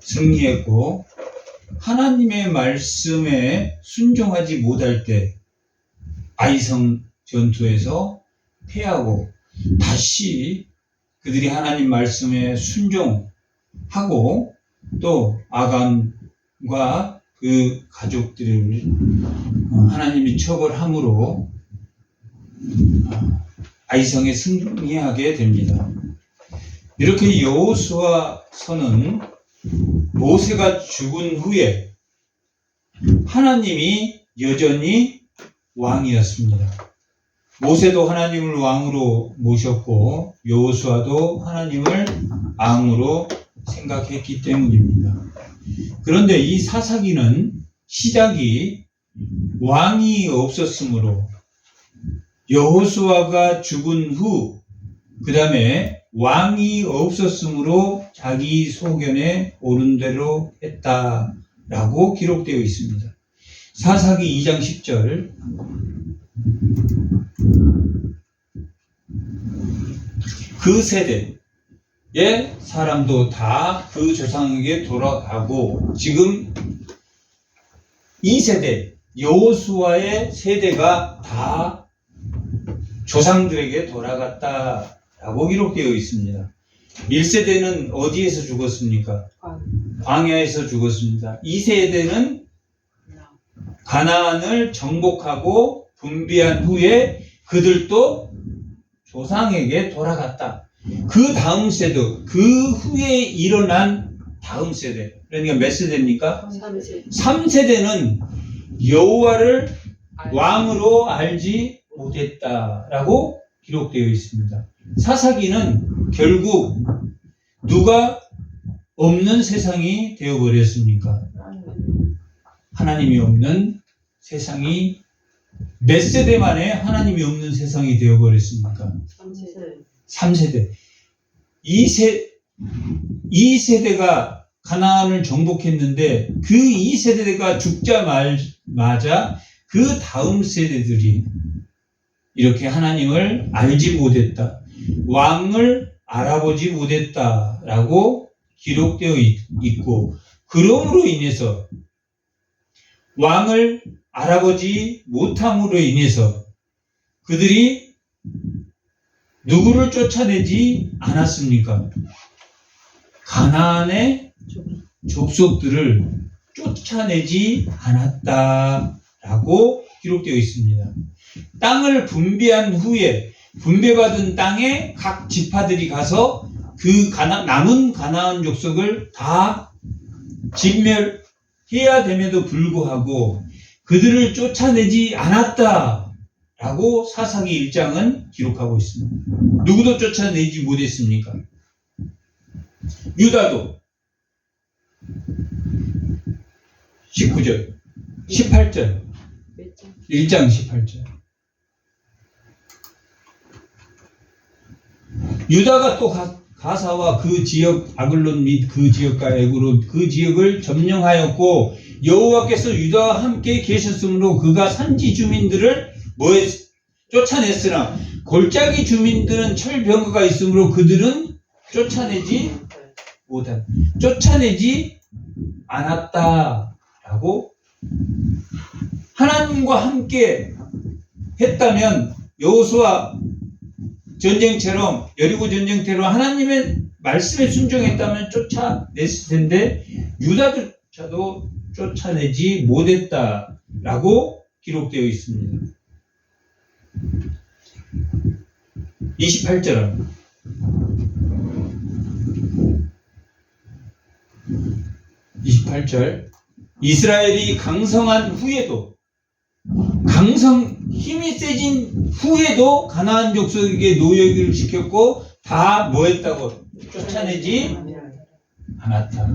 승리했고, 하나님의 말씀에 순종하지 못할 때 아이성 전투에서 패하고, 다시 그들이 하나님 말씀에 순종하고 또 아간과 그 가족들을 하나님이 처벌함으로 아이성에 승리하게 됩니다. 이렇게 여호수아서는 모세가 죽은 후에 하나님이 여전히 왕이었습니다. 모세도 하나님을 왕으로 모셨고 여호수아도 하나님을 왕으로 생각했기 때문입니다. 그런데 이 사사기는 시작이 왕이 없었으므로 여호수아가 죽은 후 그 다음에 왕이 없었으므로 자기 소견에 옳은 대로 했다라고 기록되어 있습니다. 사사기 2장 10절 그 세대의 사람도 다 그 조상에게 돌아가고 지금 이 세대 여호수아의 세대가 다 조상들에게 돌아갔다라고 기록되어 있습니다. 1세대는 어디에서 죽었습니까? 광야에서 죽었습니다. 2세대는 가나안을 정복하고 분비한 후에 그들도 조상에게 돌아갔다. 그 다음 세대, 그 후에 일어난 다음 세대, 그러니까 몇 세대입니까? 3세대는 여호와를 왕으로 알지 못했다라고 기록되어 있습니다. 사사기는 결국 누가 없는 세상이 되어버렸습니까? 하나님이 없는 세상이 몇 세대 만에 하나님이 없는 세상이 되어버렸습니까? 3세대. 2세대가 가나안을 정복했는데 그 2세대가 죽자마자 그 다음 세대들이 이렇게 하나님을 알지 못했다. 왕을 알아보지 못했다라고 기록되어 있고 그러므로 인해서 왕을 알아보지 못함으로 인해서 그들이 누구를 쫓아내지 않았습니까? 가나안의 족속들을 쫓아내지 않았다라고 기록되어 있습니다. 땅을 분배한 후에 분배받은 땅에 각 지파들이 가서 그 남은 가나안 족속을 다 진멸해야 됨에도 불구하고 그들을 쫓아내지 않았다라고 사사기 1장은 기록하고 있습니다. 누구도 쫓아내지 못했습니까? 유다도 19절, 18절, 1장 18절. 유다가 또 가사와 그 지역 아글론 및 그 지역과 에그론 그 지역을 점령하였고 여호와께서 유다와 함께 계셨으므로 그가 산지 주민들을 쫓아냈으나 골짜기 주민들은 철병거가 있으므로 그들은 쫓아내지 않았다라고 하나님과 함께 했다면 여호수아 전쟁처럼 여리고 전쟁처럼 하나님의 말씀에 순종했다면 쫓아냈을 텐데 유다조차도 쫓아내지 못했다라고 기록되어 있습니다. 28절은 이스라엘이 강성한 후에도 힘이 세진 후에도 가나안 족속에게 노예를 시켰고 다 뭐했다고? 쫓아내지 않았다.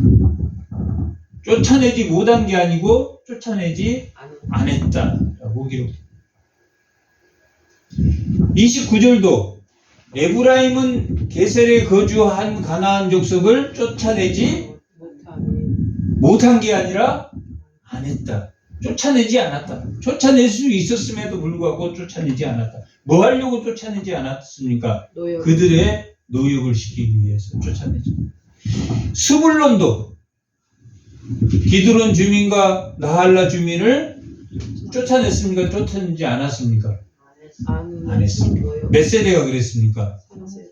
쫓아내지 못한 게 아니고 쫓아내지 않았다라고 기록합니다. 29절도 에브라임은 게셀에 거주한 가나안 족속을 쫓아내지 못한 게 아니라 안 했다. 쫓아내지 않았다. 쫓아낼 수 있었음에도 불구하고 쫓아내지 않았다. 뭐 하려고 쫓아내지 않았습니까? 그들의 노역을 시키기 위해서 쫓아내지. 스불론도 기드론 주민과 나할라 주민을 쫓아냈습니까? 쫓아내지 않았습니까? 안 했습니다. 몇 세대가 그랬습니까?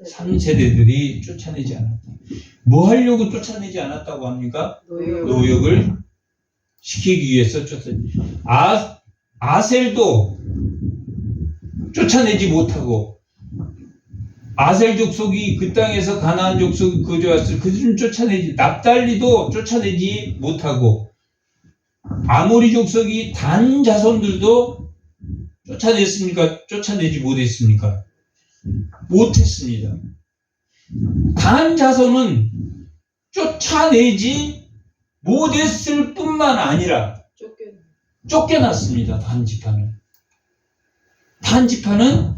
3세대들이 쫓아내지 않았다. 뭐 하려고 쫓아내지 않았다고 합니까? 노역을 시키기 위해서 쫓아내지. 아셀도 쫓아내지 못하고, 아셀 족속이 그 땅에서 가나안 족속이 거주했을 그들은 쫓아내지, 납달리도 쫓아내지 못하고, 아모리 족속이 단 자손들도 쫓아냈습니까? 쫓아내지 못했습니까? 못했습니다. 단 자손은 쫓아내지 못했을 뿐만 아니라 쫓겨났습니다. 단 지파는. 단 지파는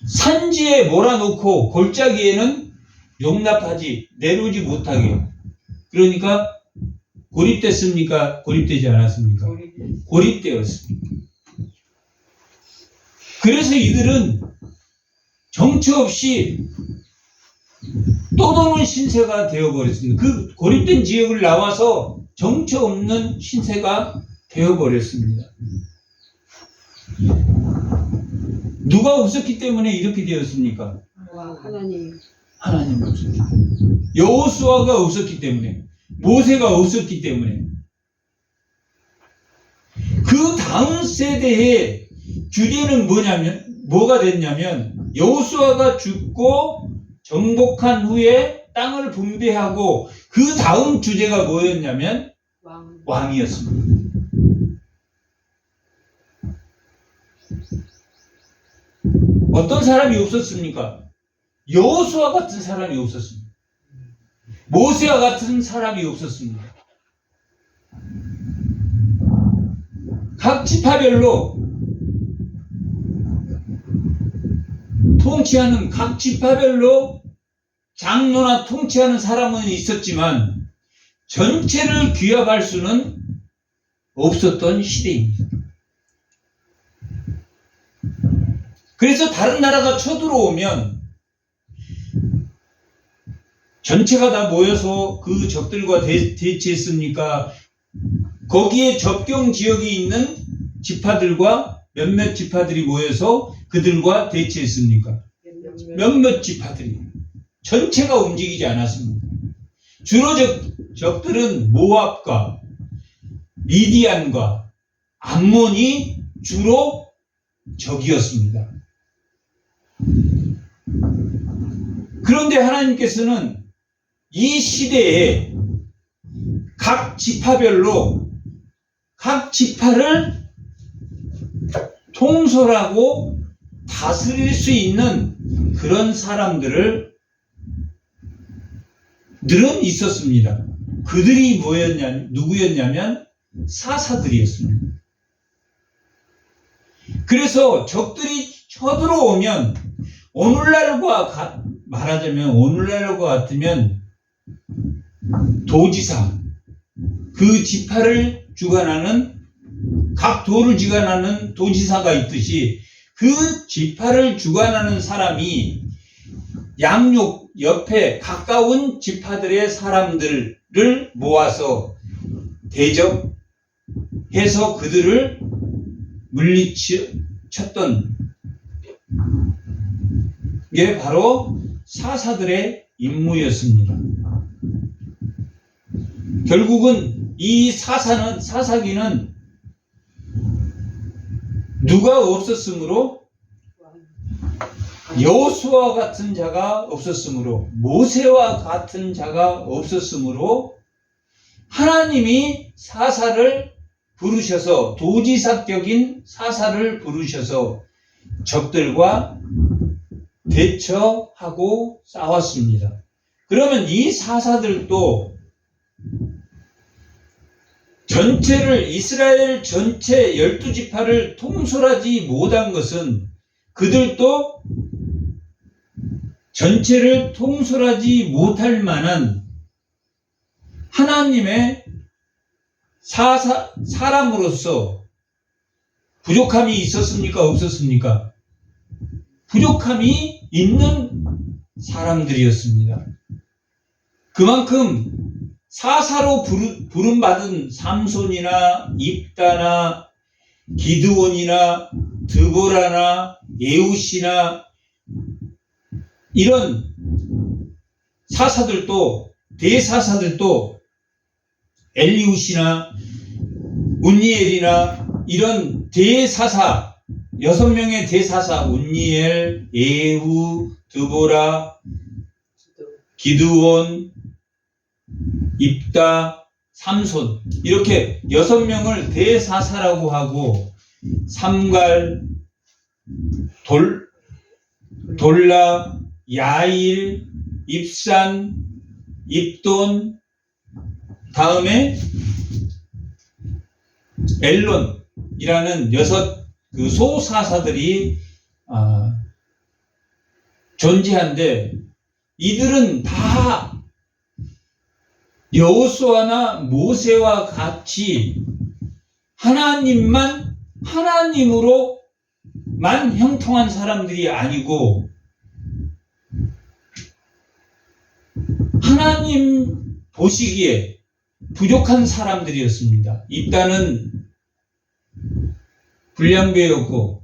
산지에 몰아놓고 골짜기에는 용납하지, 내놓지 못하게. 그러니까 고립됐습니까? 고립되지 않았습니까? 고립되었습니다. 그래서 이들은 정처 없이 떠도는 신세가 되어버렸습니다. 그 고립된 지역을 나와서 정처 없는 신세가 되어버렸습니다. 누가 없었기 때문에 이렇게 되었습니까? 하나님 없었기 때문에. 여호수아가 없었기 때문에. 모세가 없었기 때문에. 그 다음 세대의 주제는 뭐가 됐냐면, 여호수아가 죽고 정복한 후에 땅을 분배하고, 그 다음 주제가 뭐였냐면 왕이었습니다. 어떤 사람이 없었습니까? 여호수아 같은 사람이 없었습니다. 모세와 같은 사람이 없었습니다. 각 지파별로 통치하는, 각 지파별로 장로나 통치하는 사람은 있었지만 전체를 규합할 수는 없었던 시대입니다. 그래서 다른 나라가 쳐들어오면 전체가 다 모여서 그 적들과 대치했습니까? 거기에 접경 지역이 있는 지파들과 몇몇 지파들이 모여서 그들과 대치했습니까? 몇몇 지파들이. 전체가 움직이지 않았습니다. 주로 적들은 모압과 미디안과 암몬이 주로 적이었습니다. 그런데 하나님께서는 이 시대에 각 지파별로 각 지파를 통솔하고 다스릴 수 있는 그런 사람들을 늘은 있었습니다. 그들이 누구였냐면 사사들이었습니다. 그래서 적들이 쳐들어오면 말하자면 오늘날과 같으면 도지사, 그 지파를 주관하는, 각 도를 주관하는 도지사가 있듯이 그 지파를 주관하는 사람이 양육 옆에 가까운 지파들의 사람들을 모아서 대적해서 그들을 물리쳤던 게 바로 사사들의 임무였습니다. 결국은 이 사사기는 누가 없었으므로, 여호수아와 같은 자가 없었으므로, 모세와 같은 자가 없었으므로 하나님이 사사를 부르셔서, 도지사격인 사사를 부르셔서 적들과 대처하고 싸웠습니다. 그러면 이 사사들도 이스라엘 전체 12지파를 통솔하지 못한 것은, 그들도 전체를 통솔하지 못할 만한 하나님의 사람으로서 부족함이 있었습니까? 없었습니까? 부족함이 있는 사람들이었습니다. 그만큼 사사로 부름받은 삼손이나 입다나 기드온이나 드보라나 예후시나 이런 사사들도 대사사들도 엘리후시나 운니엘이나 이런 대사사 6명의 대사사 운니엘, 예후, 드보라, 기드온, 입다, 삼손 이렇게 6명을 대사사라고 하고 삼갈, 돌라, 야일, 입산, 입돈 다음에 엘론이라는 6 그 소사사들이 존재한데 이들은 다 여호수아나 모세와 같이 하나님으로만 형통한 사람들이 아니고 하나님 보시기에 부족한 사람들이었습니다. 입다는 불량배였고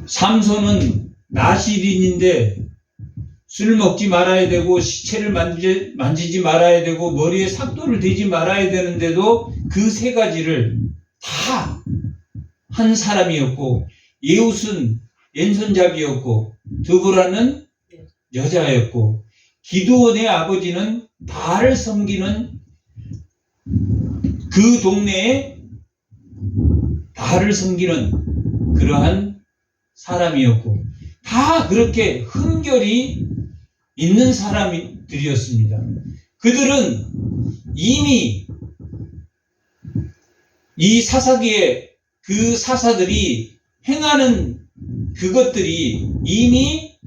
삼손은 나실인인데 술 먹지 말아야 되고 시체를 만지지 말아야 되고 머리에 삭도를 대지 말아야 되는데도 그 3가지를 다 한 사람이었고 예훗은 왼손잡이였고 드보라는 여자였고 기드온의 아버지는 바알을 섬기는 그 동네에 바알을 섬기는 그러한 사람이었고 다 그렇게 흠결이 있는 사람들이었습니다. 그들은 이미 이 사사기에 그 사사들이 행하는 그것들이 이미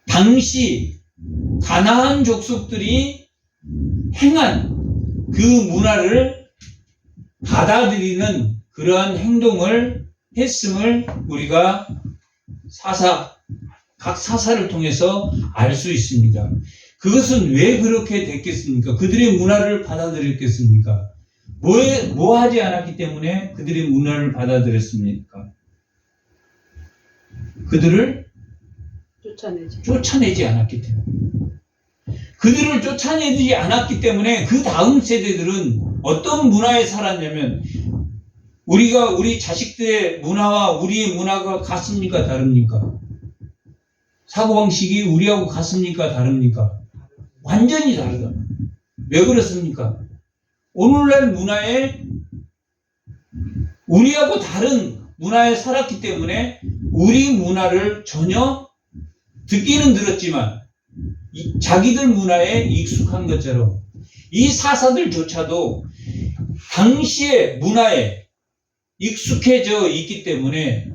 당시 가나안 족속들이 행한 그 문화를 받아들이는 그러한 행동을 했음을 우리가 각 사사를 통해서 알 수 있습니다. 그것은 왜 그렇게 됐겠습니까? 그들의 문화를 받아들였겠습니까? 뭐 하지 않았기 때문에 그들의 문화를 받아들였습니까? 그들을 쫓아내지 않았기 때문에. 그들을 쫓아내지 않았기 때문에 그 다음 세대들은 어떤 문화에 살았냐면 우리 자식들의 문화와 우리의 문화가 같습니까? 다릅니까? 사고방식이 우리하고 같습니까? 다릅니까? 완전히 다르다. 왜 그렇습니까? 오늘날 문화에 우리하고 다른 문화에 살았기 때문에 우리 문화를 전혀 듣기는 들었지만 자기들 문화에 익숙한 것처럼 이 사사들조차도 당시의 문화에 익숙해져 있기 때문에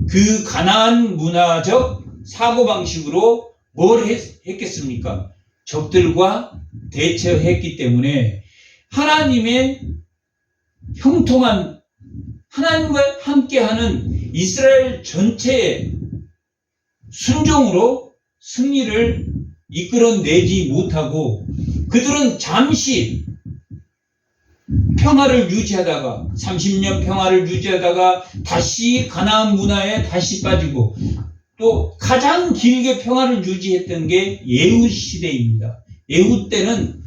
그 가나안 문화적 사고방식으로 뭘 했겠습니까? 적들과 대처했기 때문에 하나님의 형통한 하나님과 함께하는 이스라엘 전체의 순종으로 승리를 이끌어내지 못하고 그들은 잠시 평화를 유지하다가 30년 평화를 유지하다가 다시 가나안 문화에 다시 빠지고 또 가장 길게 평화를 유지했던 게 예후 시대입니다. 예후 때는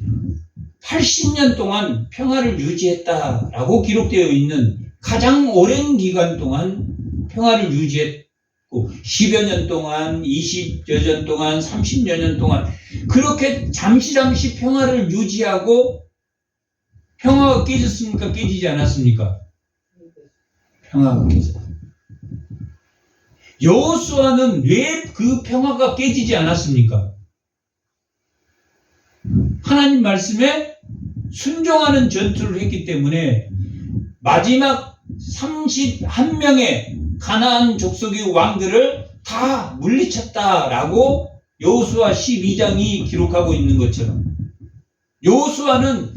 80년 동안 평화를 유지했다라고 기록되어 있는 가장 오랜 기간 동안 평화를 유지했고 10여 년 동안, 20여 년 동안, 30여 년 동안 그렇게 잠시 평화를 유지하고 평화가 깨졌습니까? 깨지지 않았습니까? 평화가 깨졌습니다. 여호수아는 왜 그 평화가 깨지지 않았습니까? 하나님 말씀에 순종하는 전투를 했기 때문에 마지막 31명의 가나안 족속의 왕들을 다 물리쳤다라고 여호수아 12장이 기록하고 있는 것처럼 여호수아는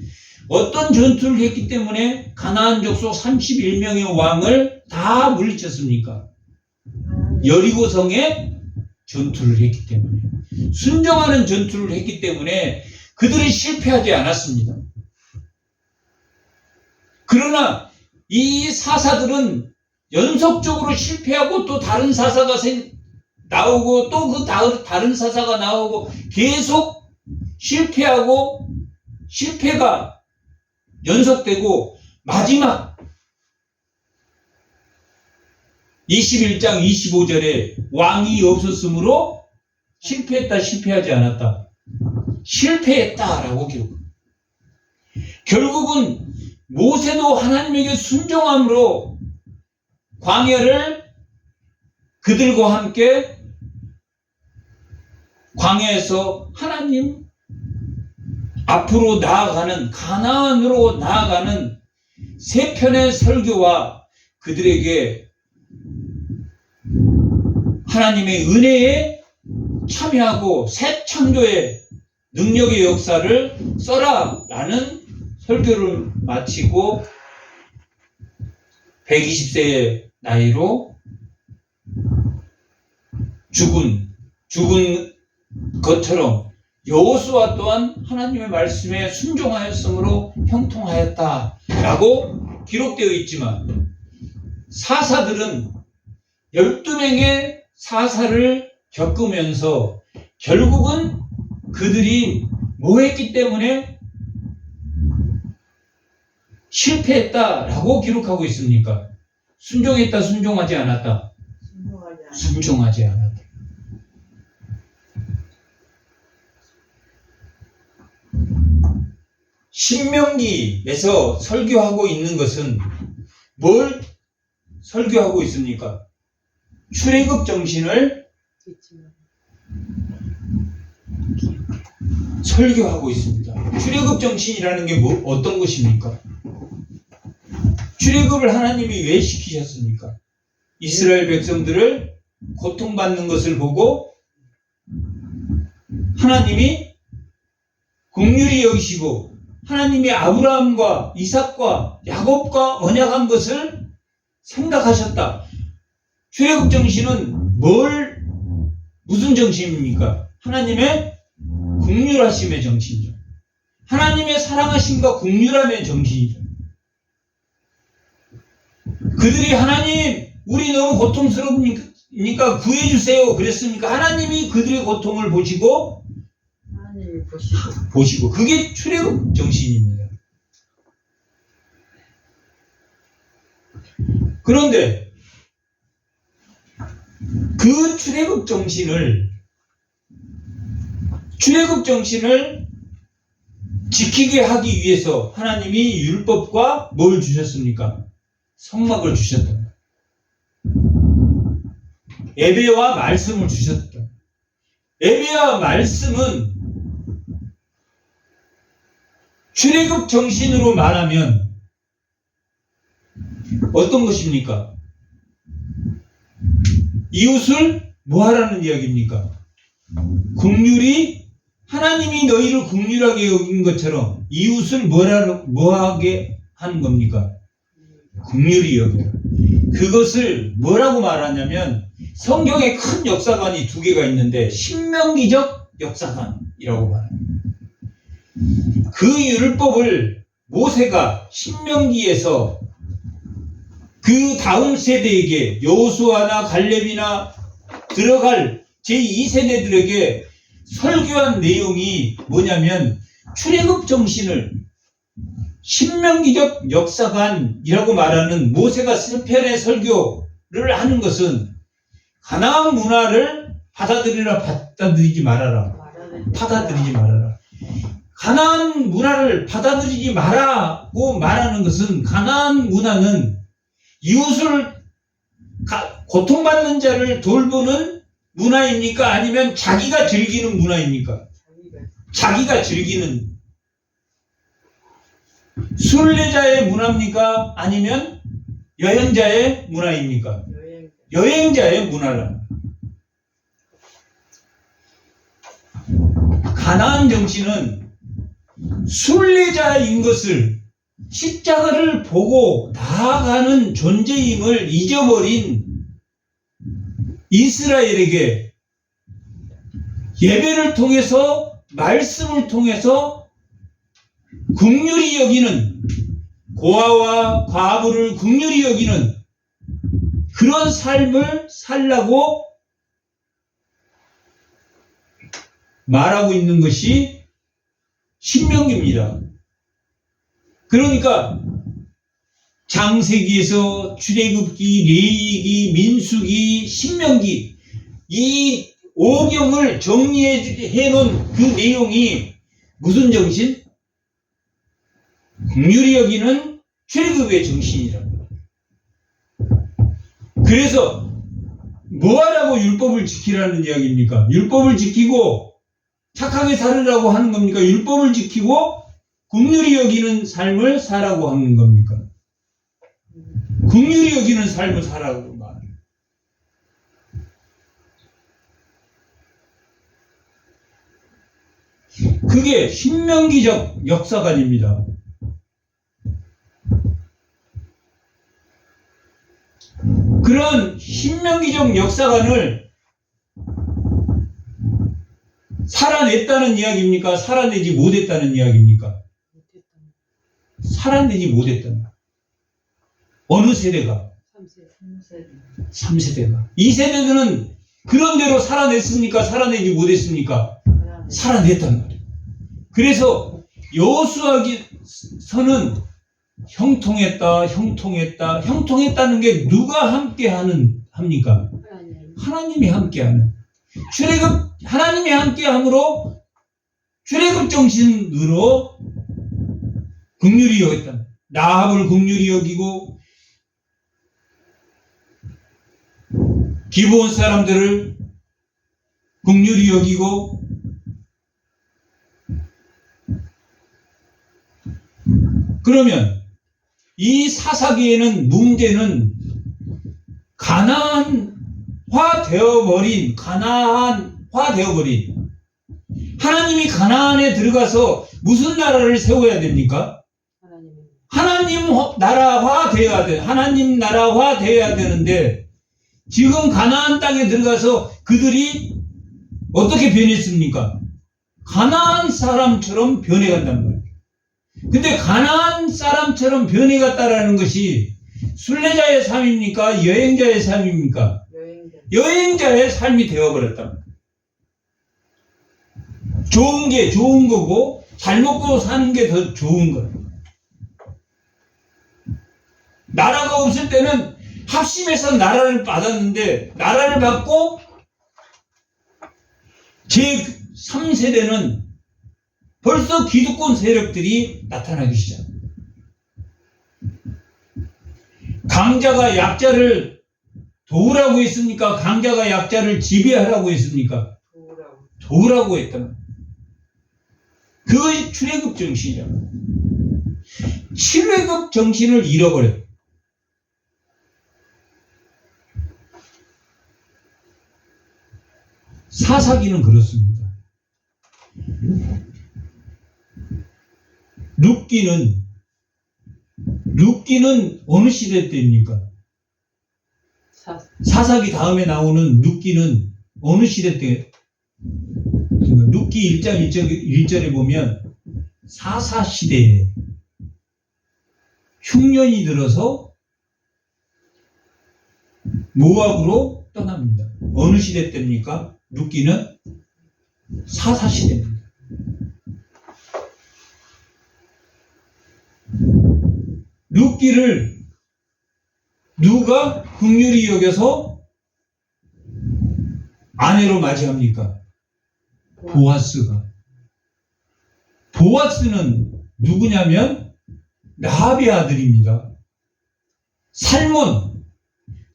어떤 전투를 했기 때문에 가나안 족속 31명의 왕을 다 물리쳤습니까? 여리고성에 전투를 했기 때문에, 순종하는 전투를 했기 때문에 그들은 실패하지 않았습니다. 그러나 이 사사들은 연속적으로 실패하고 또 다른 사사가 나오고 또 그 다른 사사가 나오고 계속 실패하고 실패가 연속되고 마지막 21장 25절에 왕이 없었으므로 실패했다, 실패하지 않았다. 실패했다라고 기록합니다. 결국은 모세도 하나님에게 순종함으로 광야를 그들과 함께 광야에서 하나님 앞으로 나아가는, 가나안으로 나아가는 세 편의 설교와 그들에게 하나님의 은혜에 참여하고 새 창조의 능력의 역사를 써라라는 설교를 마치고 120세의 나이로 죽은 것처럼 여호수아 또한 하나님의 말씀에 순종하였으므로 형통하였다라고 기록되어 있지만, 사사들은 12명의 사사를 겪으면서 결국은 그들이 뭐 했기 때문에 실패했다라고 기록하고 있습니까? 순종했다, 순종하지 않았다? 순종하지 않았다. 신명기에서 설교하고 있는 것은 뭘 설교하고 있습니까? 출애굽 정신을 설교하고 있습니다. 출애굽 정신이라는 게 어떤 것입니까? 출애굽을 하나님이 왜 시키셨습니까? 이스라엘 백성들을 고통받는 것을 보고 하나님이 긍휼히 여기시고 하나님이 아브라함과 이삭과 야곱과 언약한 것을 생각하셨다. 출애굽 정신은 무슨 정신입니까? 하나님의 긍휼하심의 정신이죠. 하나님의 사랑하심과 긍휼함의 정신이죠. 그들이 하나님, 우리 너무 고통스러우니까 구해주세요 그랬습니까? 하나님이 그들의 고통을 보시고 그게 출애굽 정신입니다. 그런데 그 출애굽 정신을 지키게 하기 위해서 하나님이 율법과 뭘 주셨습니까? 성막을 주셨다. 예배와 말씀을 주셨다. 예배와 말씀은 출애굽 정신으로 말하면 어떤 것입니까? 이웃을 뭐 하라는 이야기입니까? 긍휼히, 하나님이 너희를 긍휼하게 여긴 것처럼 이웃을 뭐하게 하는 겁니까? 긍휼히 여겨라. 그것을 뭐라고 말하냐면, 성경에 큰 역사관이 두 개가 있는데 신명기적 역사관이라고 말합니다. 그 율법을 모세가 신명기에서 그 다음 세대에게, 여호수아나 갈렙이나 들어갈 제2세대들에게 설교한 내용이 뭐냐면, 출애굽 정신을 신명기적 역사관이라고 말하는 모세가 세 편의 설교를 하는 것은 가나안 문화를 받아들이지 말아라. 가나안 문화를 받아들이지 마라고 말하는 것은, 가나안 문화는 이웃을 고통받는 자를 돌보는 문화입니까? 아니면 자기가 즐기는 문화입니까? 자기가 즐기는 순례자의 문화입니까? 아니면 여행자의 문화입니까? 여행자의 문화라. 가나안 정신은 순례자인 것을, 십자가를 보고 나아가는 존재임을 잊어버린 이스라엘에게 예배를 통해서 말씀을 통해서 긍휼히 여기는 고아와 과부를 긍휼히 여기는 그런 삶을 살라고 말하고 있는 것이 신명기입니다. 그러니까 창세기에서 출애굽기, 레위기, 민수기, 신명기 이 5경을 정리해 놓은 그 내용이 무슨 정신? 긍휼히 여기는 출애굽의 정신이라고. 그래서 뭐하라고 율법을 지키라는 이야기입니까? 율법을 지키고 착하게 살으라고 하는 겁니까? 율법을 지키고 긍휼히 여기는 삶을 살라고 하는 겁니까? 긍휼히 여기는 삶을 살라고 말. 그게 신명기적 역사관입니다. 그런 신명기적 역사관을 살아냈다는 이야기입니까? 살아내지 못했다는 이야기입니까? 살아내지 못했다는. 어느 세대가? 3세대가. 2세대들은 그런 대로 살아냈습니까? 살아내지 못했습니까? 살아냈단 말이에요. 그래서 여호수아기서는 형통했다는 게 누가 함께 합니까? 하나님이 함께하는. 하나님이 함께함으로 출애굽 정신으로 긍휼히 여겼다. 라합을 긍휼히 여기고 기브온 사람들을 긍휼히 여기고 그러면 이 사사기에는 문제는 가나안화 되어버린 하나님이 가나안에 들어가서 무슨 나라를 세워야 됩니까? 하나님 나라화 되어야 되는데 지금 가나안 땅에 들어가서 그들이 어떻게 변했습니까? 가나안 사람처럼 변해간단 말이에요. 근데 가나안 사람처럼 변해갔다라는 것이 순례자의 삶입니까? 여행자의 삶입니까? 여행자의 삶이 되어버렸다. 좋은 게 좋은 거고 잘 먹고 사는 게 더 좋은 거예요. 나라가 없을 때는 합심해서 나라를 받았는데 나라를 받고 제3세대는 벌써 기득권 세력들이 나타나기 시작합니다. 강자가 약자를 도우라고 했습니까? 강자가 약자를 지배하라고 했습니까? 도우라고 했다. 그것이 출애굽 정신이야. 출애굽 정신을 잃어버렸다. 사사기는 그렇습니다. 룻기는 어느 시대 때입니까? 사사기 다음에 나오는 룻기는 어느 시대 때? 룻기 1장 1절에 보면 사사 시대에 흉년이 들어서 모압으로 떠납니다. 어느 시대 때입니까? 룻기는 사사 시대입니다. 룻기를 누가 긍휼히 여겨서 아내로 맞이합니까? 보아스는 누구냐면 라합의 아들입니다.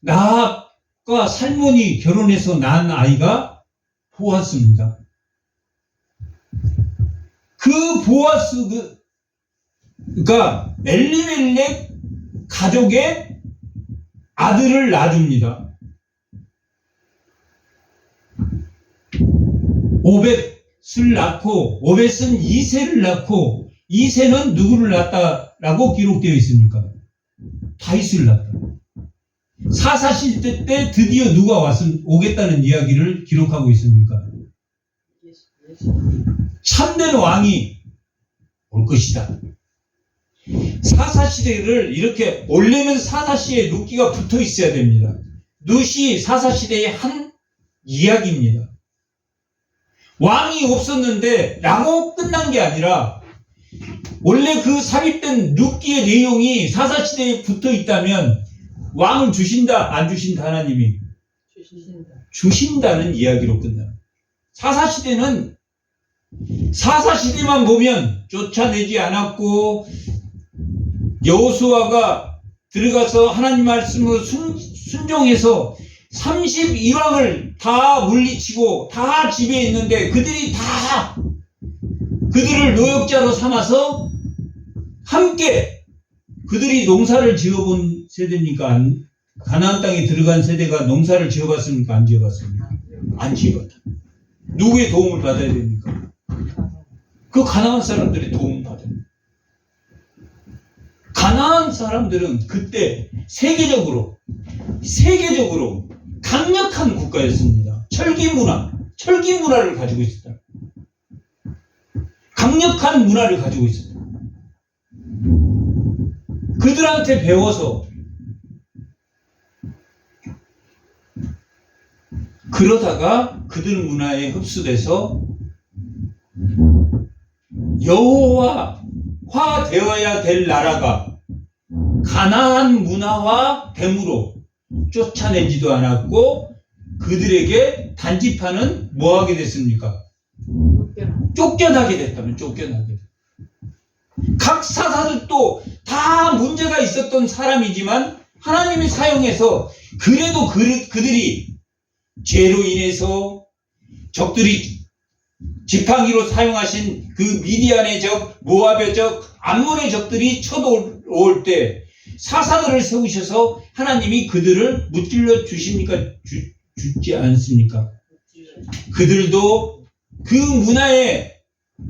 라합과 살몬이 결혼해서 낳은 아이가 보아스입니다. 그 보아스가 엘리멜렉 가족의 아들을 낳아줍니다. 오벳을 낳고 오벳은 이새를 낳고 이새는 누구를 낳았다라고 기록되어 있습니까? 다윗을 낳았다. 사사 시대 때 드디어 누가 오겠다는 이야기를 기록하고 있습니까? 참된 왕이 올 것이다. 사사시대를 이렇게 원래는 사사시대에 룻기가 붙어 있어야 됩니다. 룻이 사사시대의 한 이야기입니다. 왕이 없었는데 라고 끝난 게 아니라 원래 그 삽입된 룻기의 내용이 사사시대에 붙어 있다면 왕을 주신다 안 주신다 하나님이 주신다는 이야기로 끝납니다. 사사시대만 보면 쫓아내지 않았고 여호수아가 들어가서 하나님 말씀으로 순종해서 31왕을 다 물리치고 다 지배했는데 그들이 다 그들을 노역자로 삼아서 함께 그들이 농사를 지어본 세대입니까? 가나안 땅에 들어간 세대가 농사를 지어봤습니까? 안 지어봤습니까? 안 지어봤다. 누구의 도움을 받아야 됩니까? 그 가나안 사람들의 도움을 받아야 됩니다. 가나안 사람들은 그때 세계적으로 강력한 국가였습니다. 철기 문화를 가지고 있었다. 강력한 문화를 가지고 있었다. 그들한테 배워서 그러다가 그들 문화에 흡수돼서 여호와화 되어야 될 나라가 가나안 문화와 됨으로 쫓아내지도 않았고 그들에게 단지파는 뭐하게 됐습니까? 쫓겨나게 됐다면 쫓겨나게 됐다. 각 사사들도 다 문제가 있었던 사람이지만 하나님이 사용해서 그래도 그들이 죄로 인해서 적들이 지팡이로 사용하신 그 미디안의 적, 모압의 적, 암몬의 적들이 쳐들어올 때 사사들을 세우셔서 하나님이 그들을 무찔러 주십니까? 주지 않습니까? 그들도 그 문화에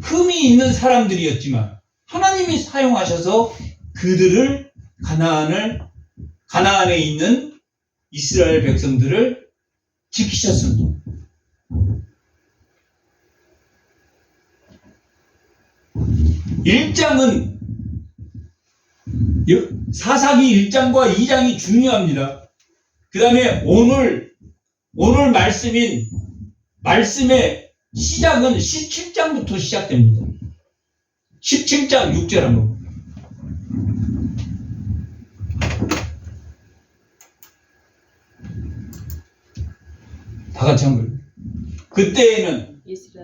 흠이 있는 사람들이었지만 하나님이 사용하셔서 그들을 가나안에 있는 이스라엘 백성들을 지키셨습니다. 사사기 1장과 2장이 중요합니다. 그 다음에 오늘 말씀의 시작은 17장부터 시작됩니다. 17장 6절 한번. 다 같이 한번. 그때에는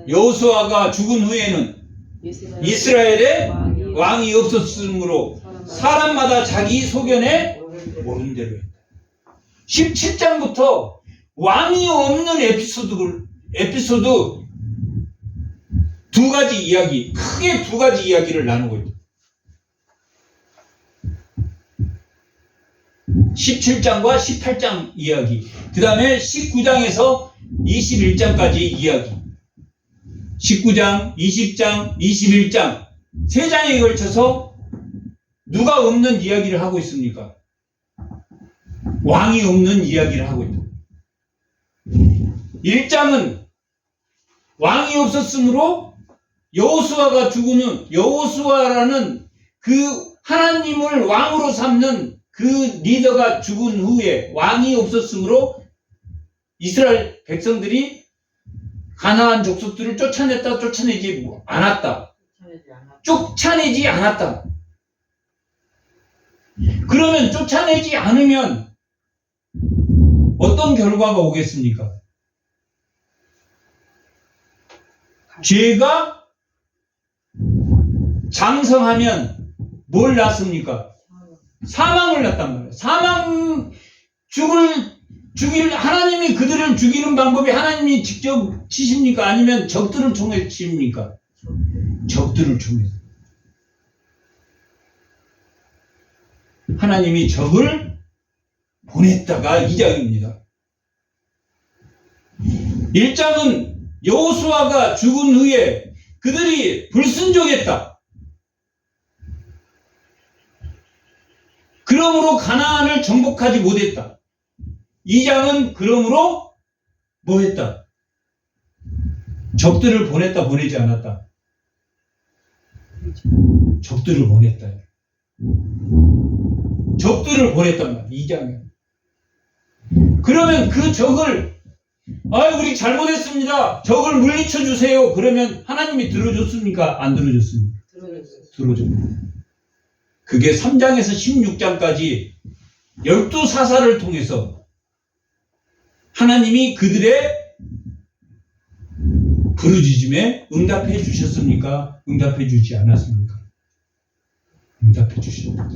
여호수아가 죽은 후에는 이스라엘에 왕이 없었으므로 사람마다 자기 소견에 옳은 대로 했다. 17장부터 왕이 없는 에피소드 두 가지 이야기, 크게 두 가지 이야기를 나누고 있다. 17장과 18장 이야기, 그 다음에 19장에서 21장까지 이야기, 19장, 20장, 21장, 세 장에 걸쳐서 누가 없는 이야기를 하고 있습니까? 왕이 없는 이야기를 하고 있다. 1장은 왕이 없었으므로 여호수아가 죽은 여호수아라는 그 하나님을 왕으로 삼는 그 리더가 죽은 후에 왕이 없었으므로 이스라엘 백성들이 가나안 족속들을 쫓아내지 않았다. 그러면 쫓아내지 않으면 어떤 결과가 오겠습니까? 죄가 장성하면 뭘 낳습니까? 사망을 낳단 말이에요. 하나님이 그들을 죽이는 방법이 하나님이 직접 치십니까? 아니면 적들을 통해 치십니까? 적들을 통해서. 하나님이 적을 보냈다가 2장입니다. 1장은 여호수아가 죽은 후에 그들이 불순종했다. 그러므로 가나안을 정복하지 못했다. 2장은 그러므로 뭐 했다? 적들을 보냈다, 보내지 않았다? 적들을 보냈다. 적들을 보냈단 말이야. 2장에. 그러면 그 적을 우리 잘못했습니다. 적을 물리쳐 주세요. 그러면 하나님이 들어줬습니까? 안 들어줬습니까? 들어줬습니다. 그게 3장에서 16장까지 12사사를 통해서 하나님이 그들의 부르짖음에 응답해 주셨습니까? 응답해 주지 않았습니까? 응답해 주셨습니다.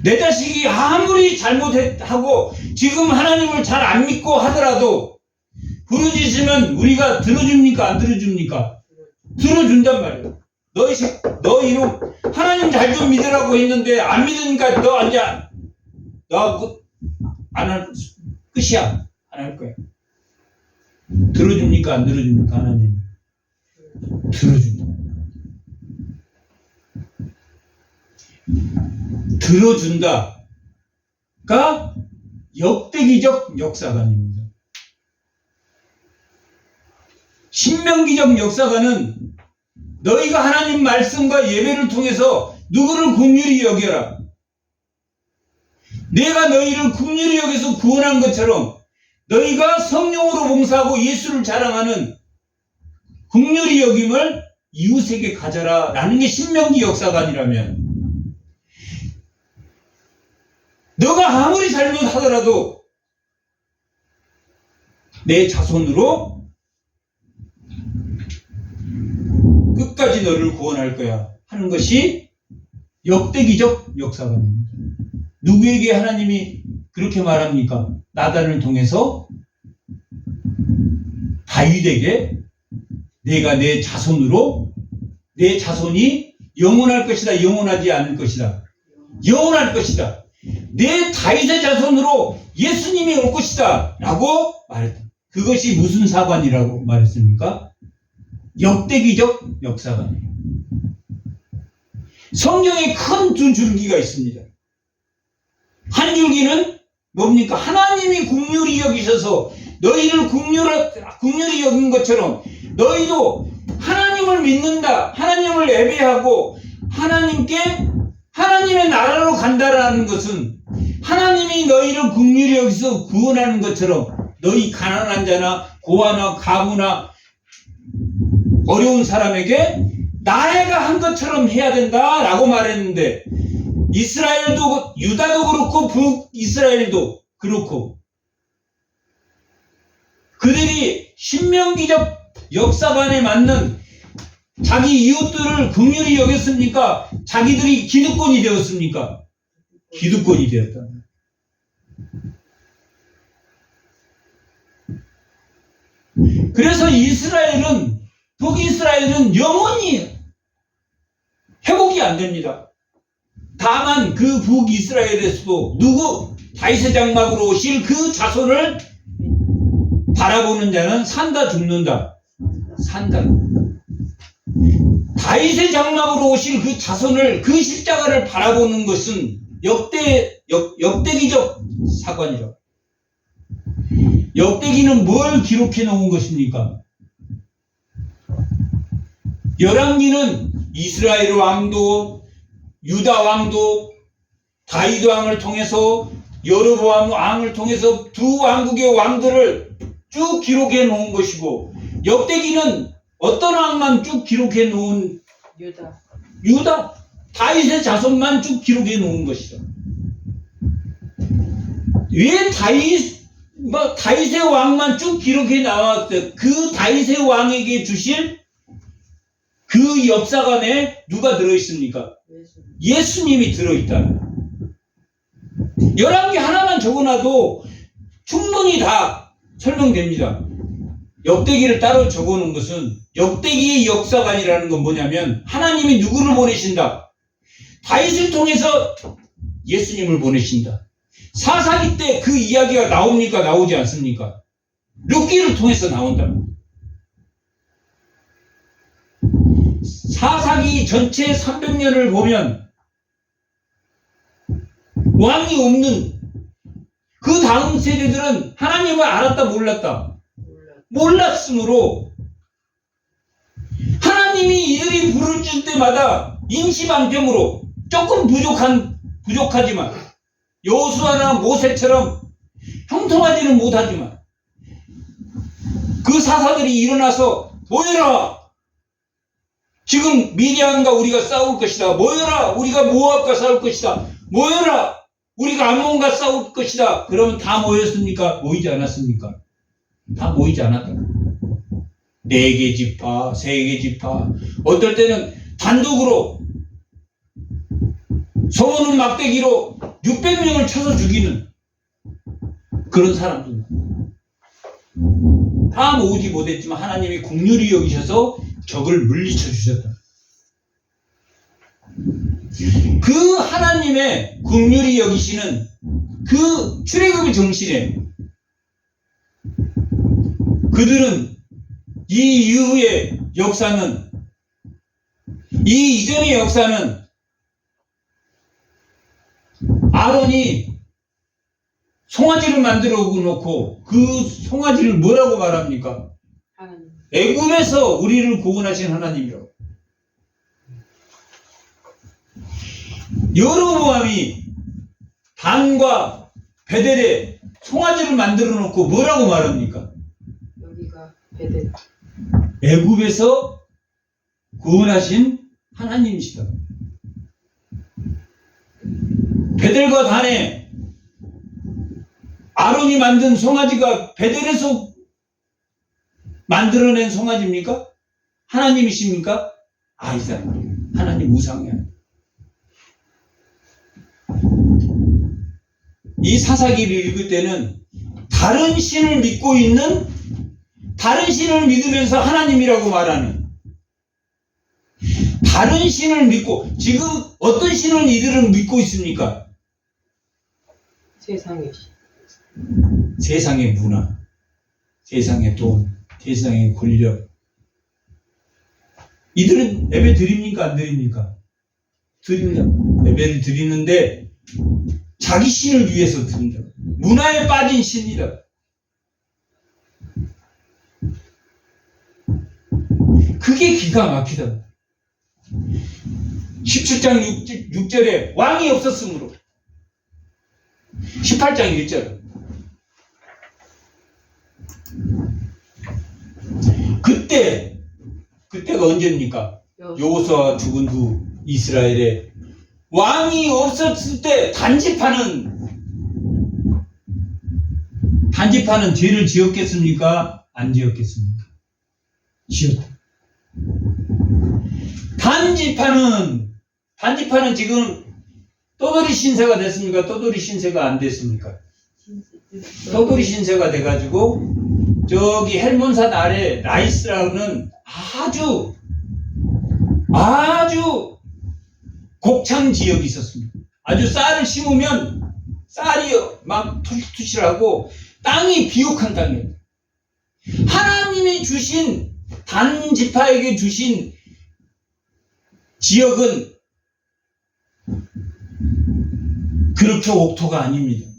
내 자식이 아무리 잘못하고 지금 하나님을 잘 안 믿고 하더라도 부르짖으면 우리가 들어줍니까? 안 들어줍니까? 들어준단 말이에요. 너 이놈 하나님 잘 좀 믿으라고 했는데 안 믿으니까 너 앉아. 너 안 할 끝이야. 안 할 거야. 들어줍니까? 안 들어줍니까? 하나님 들어준다. 들어준다가 역대기적 역사관입니다. 신명기적 역사관은 너희가 하나님 말씀과 예배를 통해서 누구를 긍휼히 여겨라. 내가 너희를 긍휼히 여겨서 구원한 것처럼 너희가 성령으로 봉사하고 예수를 자랑하는 긍휼히 여김을 이웃에게 가져라 라는 게 신명기 역사관이라면, 너가 아무리 잘못하더라도 내 자손으로 끝까지 너를 구원할 거야 하는 것이 역대기적 역사관입니다. 누구에게 하나님이 그렇게 말합니까? 나단을 통해서 다윗에게 내가 내 자손으로, 내 자손이 영원할 것이다, 영원하지 않을 것이다, 영원할 것이다, 내 다윗의 자손으로 예수님이 올 것이다 라고 말했다. 그것이 무슨 사관이라고 말했습니까? 역대기적 역사관이에요. 성경에 큰 두 줄기가 있습니다. 한 줄기는 뭡니까? 하나님이 긍휼히 여기셔서 너희를 긍휼히 여긴 것처럼 너희도 하나님을 믿는다, 하나님을 예배하고 하나님의 나라로 간다라는 것은 하나님이 너희를 긍휼히 여기서 구원하는 것처럼 너희 가난한 자나 고아나 가부나 어려운 사람에게 나라가 한 것처럼 해야 된다라고 말했는데, 이스라엘도, 유다도 그렇고 북이스라엘도 그렇고 그들이 신명기적 역사관에 맞는 자기 이웃들을 긍휼히 여겼습니까? 자기들이 기득권이 되었습니까? 기득권이 되었다. 그래서 북이스라엘은 영원히 회복이 안 됩니다. 다만 그 북이스라엘에서도 다윗의 장막으로 오실 그 자손을 바라보는 자는 산다 죽는다. 산다. 다윗의 장막으로 오실 그 자손을, 그 십자가를 바라보는 것은 역대기적 사관이라고. 역대기는 뭘 기록해 놓은 것입니까? 열왕기는 이스라엘 왕도, 유다 왕도, 다윗 왕을 통해서, 여로보암 왕을 통해서 두 왕국의 왕들을 쭉 기록해 놓은 것이고, 역대기는 어떤 왕만 쭉 기록해 놓은, 유다 다윗의 자손만 쭉 기록해 놓은 것이다. 왜 다윗의 왕만 쭉 기록해 나왔어요? 그 다윗의 왕에게 주실 그 역사관에 누가 들어있습니까? 예수님이 들어있다. 열왕기 하나만 적어놔도 충분히 다 설명됩니다. 역대기를 따로 적어놓은 것은, 역대기의 역사관이라는 건 뭐냐면 하나님이 누구를 보내신다? 다윗을 통해서 예수님을 보내신다. 사사기 때 그 이야기가 나옵니까? 나오지 않습니까? 룻기를 통해서 나온다. 사사기 전체 300년을 보면 왕이 없는 그 다음 세대들은 하나님을 알았다 몰랐다? 몰랐으므로 하나님이 이들이 부를 줄 때마다 임시방편으로 조금 부족하지만 여호수아나 모세처럼 형통하지는 못하지만 그 사사들이 일어나서 모여라! 지금 미디안과 우리가 싸울 것이다. 모여라! 우리가 모압과 싸울 것이다. 모여라! 우리가 암몬과 싸울 것이다. 그러면 다 모였습니까? 모이지 않았습니까? 다 모이지 않았다. 4개 지파, 3개 지파, 어떨 때는 단독으로 소문은 막대기로 600명을 쳐서 죽이는 그런 사람들. 다 모으지 못했지만 하나님이 긍휼히 여기셔서 적을 물리쳐 주셨다. 그 하나님의 긍휼히 여기시는 그 출애굽의 정신에 그들은 이 이후의 역사는, 이 이전의 역사는 아론이 송아지를 만들어 놓고 그 송아지를 뭐라고 말합니까? 하나님. 애굽에서 우리를 구원하신 하나님이라고. 여로보암이 단과 베델에 송아지를 만들어 놓고 뭐라고 말합니까? 여기가 베델. 애굽에서 구원하신 하나님이시다. 베델과 단에 아론이 만든 송아지가 베델에서 만들어낸 송아지입니까? 하나님이십니까? 아니다. 하나님 우상이야. 이 사사기를 읽을 때는 다른 신을 믿고 있는, 다른 신을 믿으면서 하나님이라고 말하는, 다른 신을 믿고, 지금 어떤 신을 이들은 믿고 있습니까? 세상의 신. 세상의 문화, 세상의 돈, 세상의 권력. 이들은 예배 드립니까? 안 드립니까? 드립니다. 예배를 드리는데 자기 신을 위해서 드린다. 문화에 빠진 신이다. 그게 기가 막히다. 17장 6절에 왕이 없었으므로 18장 1절 그때가 언제입니까? 여호수아가 죽은 후 이스라엘에 왕이 없었을 때 단지파는 죄를 지었겠습니까? 안 지었겠습니까? 지었다. 단지파는 지금 떠돌이 신세가 됐습니까? 떠돌이 신세가 안 됐습니까? 떠돌이 신세가 돼가지고 저기 헬몬산 아래 라이스라는 아주 곡창 지역이 있었습니다. 아주 쌀을 심으면 쌀이 막 투실투실하고 땅이 비옥한 땅이에요. 하나님이 주신 단지파에게 주신 지역은 그렇게 옥토가 아닙니다.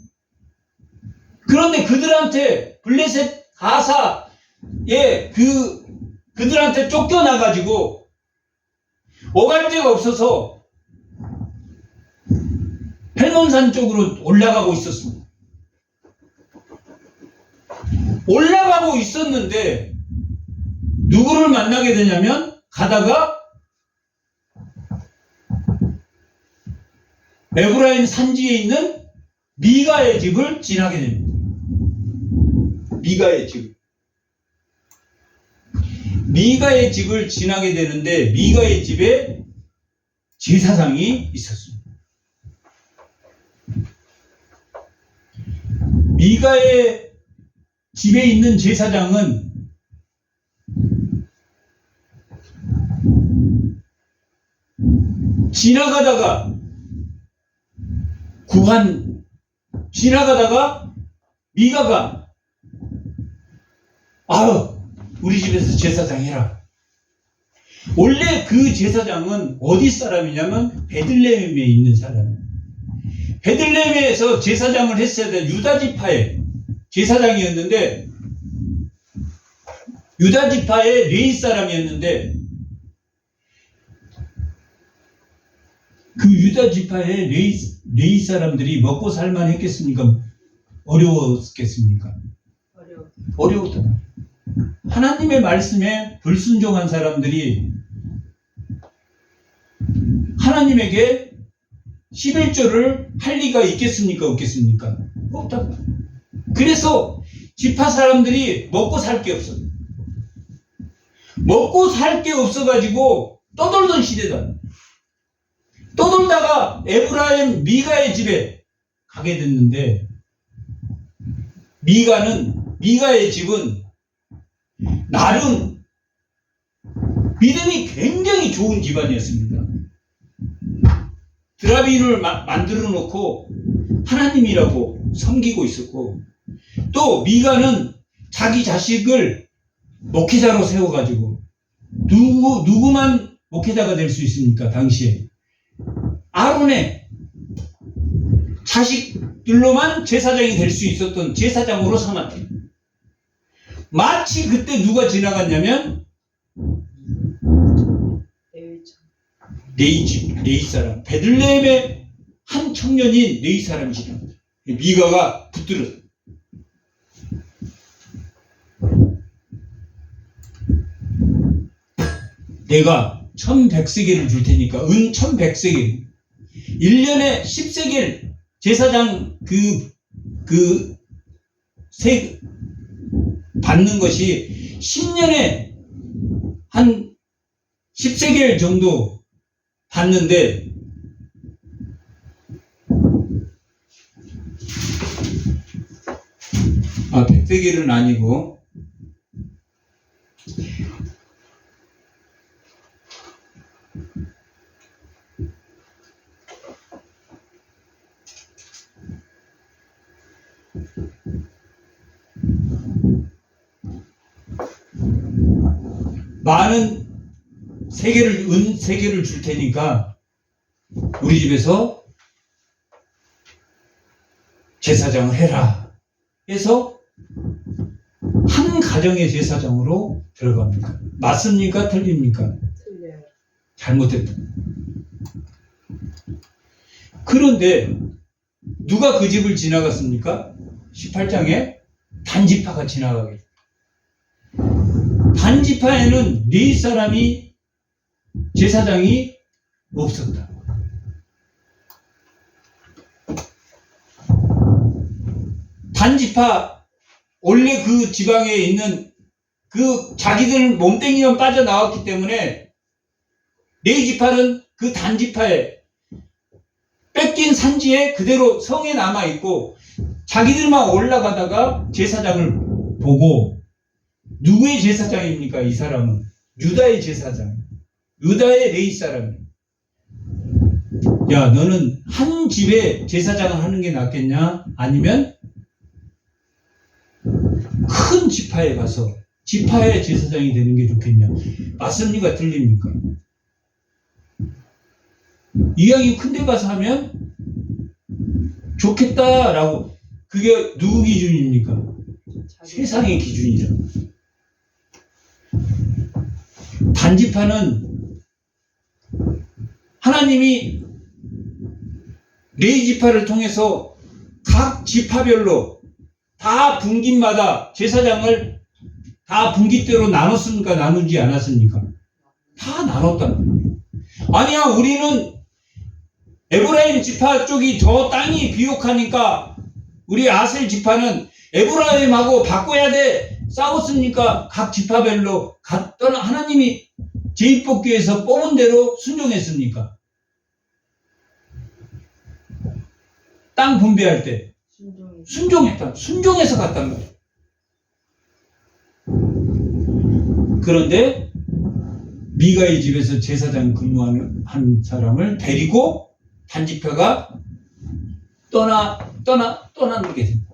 그런데 그들한테 블레셋 가사에 그들한테 쫓겨나가지고 오갈 데가 없어서 헬몬산 쪽으로 올라가고 있었습니다. 올라가고 있었는데 누구를 만나게 되냐면 가다가 에브라임 산지에 있는 미가의 집을 지나게 됩니다. 미가의 집을 지나게 되는데 미가의 집에 제사장이 있었습니다. 미가의 집에 있는 제사장은 지나가다가 미가가 우리 집에서 제사장 해라. 원래 그 제사장은 어디 사람이냐면 베들레헴에 있는 사람. 베들레헴에서 제사장을 했어야 될 유다 지파의 제사장이었는데 유다 지파의 레위 사람이었는데 그 유다 지파의 레위 사람들이 먹고 살만 했겠습니까? 어려웠겠습니까? 어려웠다. 하나님의 말씀에 불순종한 사람들이 하나님에게 11조를 할 리가 있겠습니까? 없겠습니까? 없다. 그래서 지파 사람들이 먹고 살 게 없어. 먹고 살 게 없어가지고 떠돌던 시대다. 떠돌다가 에브라임 미가의 집에 가게 됐는데 미가의 집은 나름 믿음이 굉장히 좋은 집안이었습니다. 드라빈을 만들어 놓고 하나님이라고 섬기고 있었고, 또 미가는 자기 자식을 목회자로 세워가지고 누구만 목회자가 될 수 있습니까? 당시에 아론의 자식들로만 제사장이 될 수 있었던 제사장으로 삼았다. 마치 그때 누가 지나갔냐면 레위 사람, 베들레헴의 한 청년인 레위 사람이 지나갔다. 미가가 붙들었다. 내가 1100세겔을 줄 테니까, 은 1100세겔, 1년에 10세겔 제사장 받는 것이 10년에 한 10세겔 정도 받는데, 아, 100세겔은 아니고, 많은 은 세계를 줄 테니까 우리 집에서 제사장을 해라 해서 한 가정의 제사장으로 들어갑니다. 맞습니까? 틀립니까? 틀려요. 잘못했다. 그런데 누가 그 집을 지나갔습니까? 18장에 단지파가 지나가게. 단지파에는 네 사람이 제사장이 없었다. 단지파, 원래 그 지방에 있는 그 자기들 몸뚱이만 빠져나왔기 때문에 네 지파는 그 단지파에 뺏긴 산지에 그대로 성에 남아있고, 자기들만 올라가다가 제사장을 보고, 누구의 제사장입니까? 이 사람은 유다의 제사장, 유다의 레위 사람. 야, 너는 한 집에 제사장을 하는 게 낫겠냐? 아니면 큰 지파에 가서 지파의 제사장이 되는 게 좋겠냐? 맞습니까? 틀립니까? 이왕이 큰 데 가서 하면 좋겠다라고. 그게 누구 기준입니까? 세상의 기준이잖아. 단지파는 하나님이 레위 지파를 통해서 각 지파별로 다 분기마다 제사장을 다 분기대로 나눴습니까? 나누지 않았습니까? 다 나눴단 말이에요. 아니야, 우리는 에브라임 지파 쪽이 더 땅이 비옥하니까 우리 아셀 지파는 에브라임하고 바꿔야 돼. 싸웠으니까 각 지파별로 갔더니 하나님이 제1복귀에서 뽑은 대로 순종했습니까? 땅 분배할 때 순종했다. 순종해서 갔단 말이에요. 그런데 미가의 집에서 제사장 근무하는 한 사람을 데리고 단지파가 떠나게 됩니다.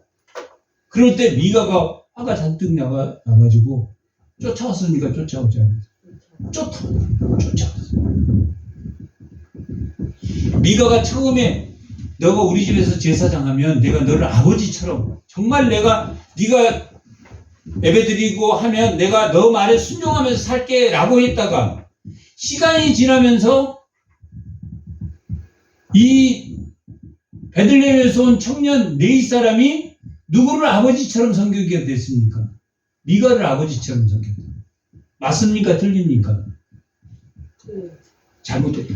그럴 때 미가가 화가 잔뜩 나가지고 쫓아왔습니까? 쫓아오지 않았어요. 쫓아왔어요. 미가가 처음에 너가 우리 집에서 제사장 하면 내가 너를 아버지처럼, 정말 네가 예배드리고 하면 내가 너 말에 순종하면서 살게 라고 했다가 시간이 지나면서 이 베들레헴에서 온 청년 네이 사람이 누구를 아버지처럼 섬기게 됐습니까? 미가를 아버지처럼 섬겼다. 맞습니까? 틀립니까? 틀려요. 잘못됐다.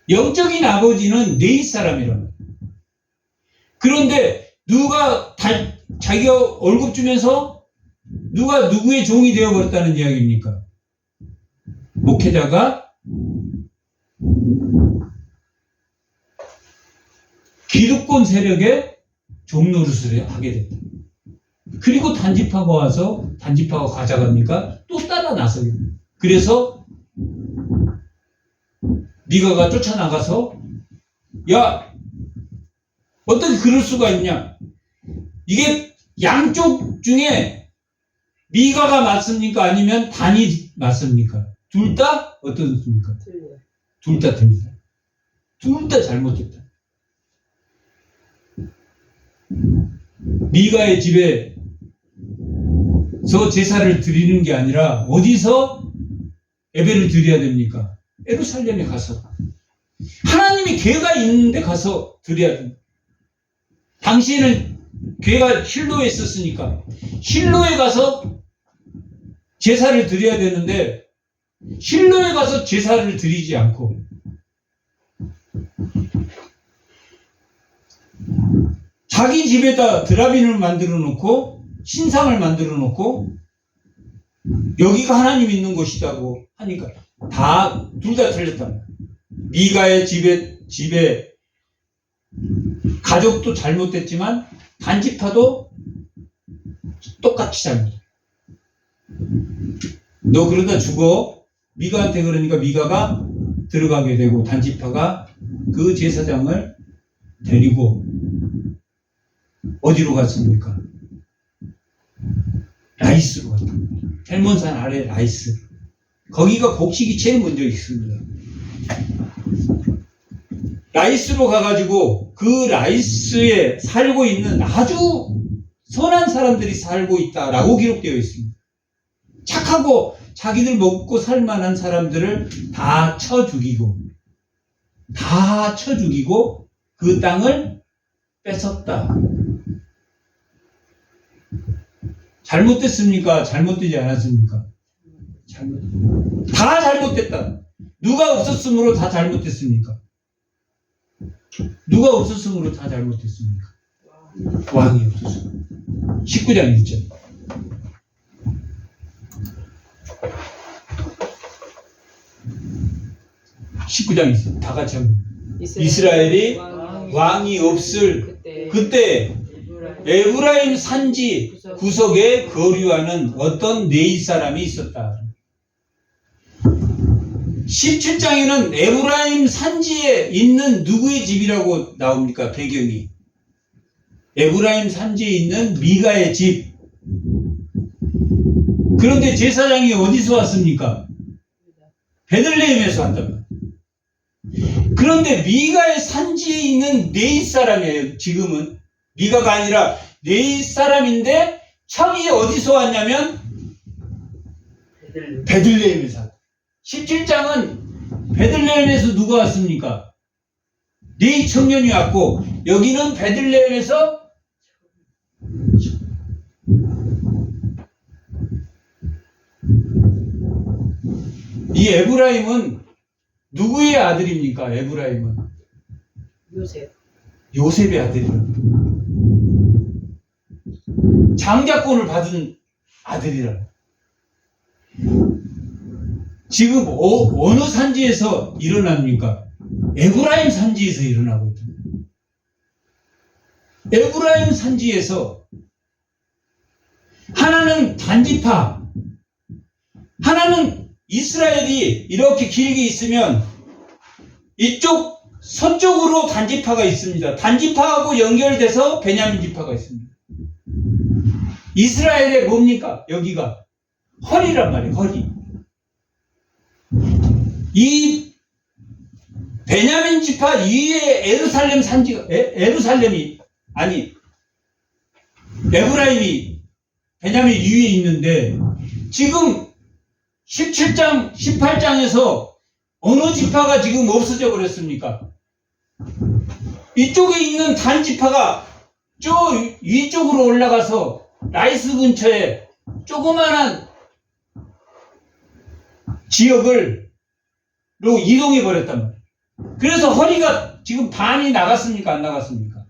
영적인 아버지는 네이 사람이라. 그런데 누가 자기가 월급 주면서 누가 누구의 종이 되어버렸다는 이야기입니까? 목회자가 기득권 세력의 종노릇을 하게 됐다. 그리고 단지파가 와서 단지파가 가져갑니까? 또 따라 나서게 됩니다. 그래서 미가가 쫓아나가서 야 어떻게 그럴 수가 있냐? 이게 양쪽 중에 미가가 맞습니까? 아니면 단이 맞습니까? 둘 다 어떻습니까? 틀려요. 둘 다 틀리다. 둘 다 잘못했다. 미가의 집에서 제사를 드리는 게 아니라 어디서 예배를 드려야 됩니까? 예루살렘에 가서. 하나님이 궤가 있는데 가서 드려야 됩니다. 당시에는 궤가 실로에 있었으니까 실로에 가서 제사를 드려야 되는데 실로에 가서 제사를 드리지 않고 자기 집에다 드라빈을 만들어 놓고 신상을 만들어 놓고 여기가 하나님 있는 곳이라고 하니까 둘 다 틀렸다. 미가의 집에 가족도 잘못됐지만 단지파도 똑같이 잘못했다. 너 그러다 죽어. 미가한테 그러니까 미가가 들어가게 되고 단지파가 그 제사장을 데리고 어디로 갔습니까? 라이스로 갔다. 헬몬산 아래 라이스. 거기가 곡식이 제일 먼저 있습니다. 라이스로 가가지고 그 라이스에 살고 있는 아주 선한 사람들이 살고 있다라고 기록되어 있습니다. 착하고 자기들 먹고 살 만한 사람들을 다 쳐 죽이고 그 땅을 뺏었다. 잘못됐습니까? 잘못되지 않았습니까? 다 잘못됐다. 누가 없었으므로 다 잘못됐습니까? 누가 없었으므로 다 잘못됐습니까? 왕이 없었어. 19장 1절. 19장 2절. 다 같이 한번. 이스라엘이 왕이 없을 그때 에브라임 산지 구석에 거류하는 어떤 네이 사람이 있었다. 17장에는 에브라임 산지에 있는 누구의 집이라고 나옵니까? 배경이. 에브라임 산지에 있는 미가의 집. 그런데 제사장이 어디서 왔습니까? 베들레헴에서 왔단 말이에요. 그런데 미가의 산지에 있는 네이 사람이에요. 지금은 미가가 아니라 네이 사람인데 청이 어디서 왔냐면 베들레헴에서 왔다. 17장은 베들레헴에서 누가 왔습니까? 네이 청년이 왔고 여기는 베들레헴에서 이 에브라임은 누구의 아들입니까? 에브라임은 요셉의 아들이랍니다. 장자권을 받은 아들이라. 지금 어느 산지에서 일어납니까? 에브라임 산지에서 일어나고 있습니다. 에브라임 산지에서 하나는 단지파, 하나는 이스라엘이 이렇게 길게 있으면 이쪽 서쪽으로 단지파가 있습니다. 단지파하고 연결돼서 베냐민 지파가 있습니다. 이스라엘의 뭡니까? 여기가 허리란 말이에요. 허리. 이 베냐민 지파 위에 에루살렘 산지가 에루살렘이 아니 에브라임이 베냐민 위에 있는데 지금 17장, 18장에서 어느 지파가 지금 없어져 버렸습니까? 이쪽에 있는 단 지파가 저 위쪽으로 올라가서 라이스 근처에 조그만한 지역으로 이동해 버렸단 말이에요. 그래서 허리가 지금 반이 나갔습니까? 안 나갔습니까?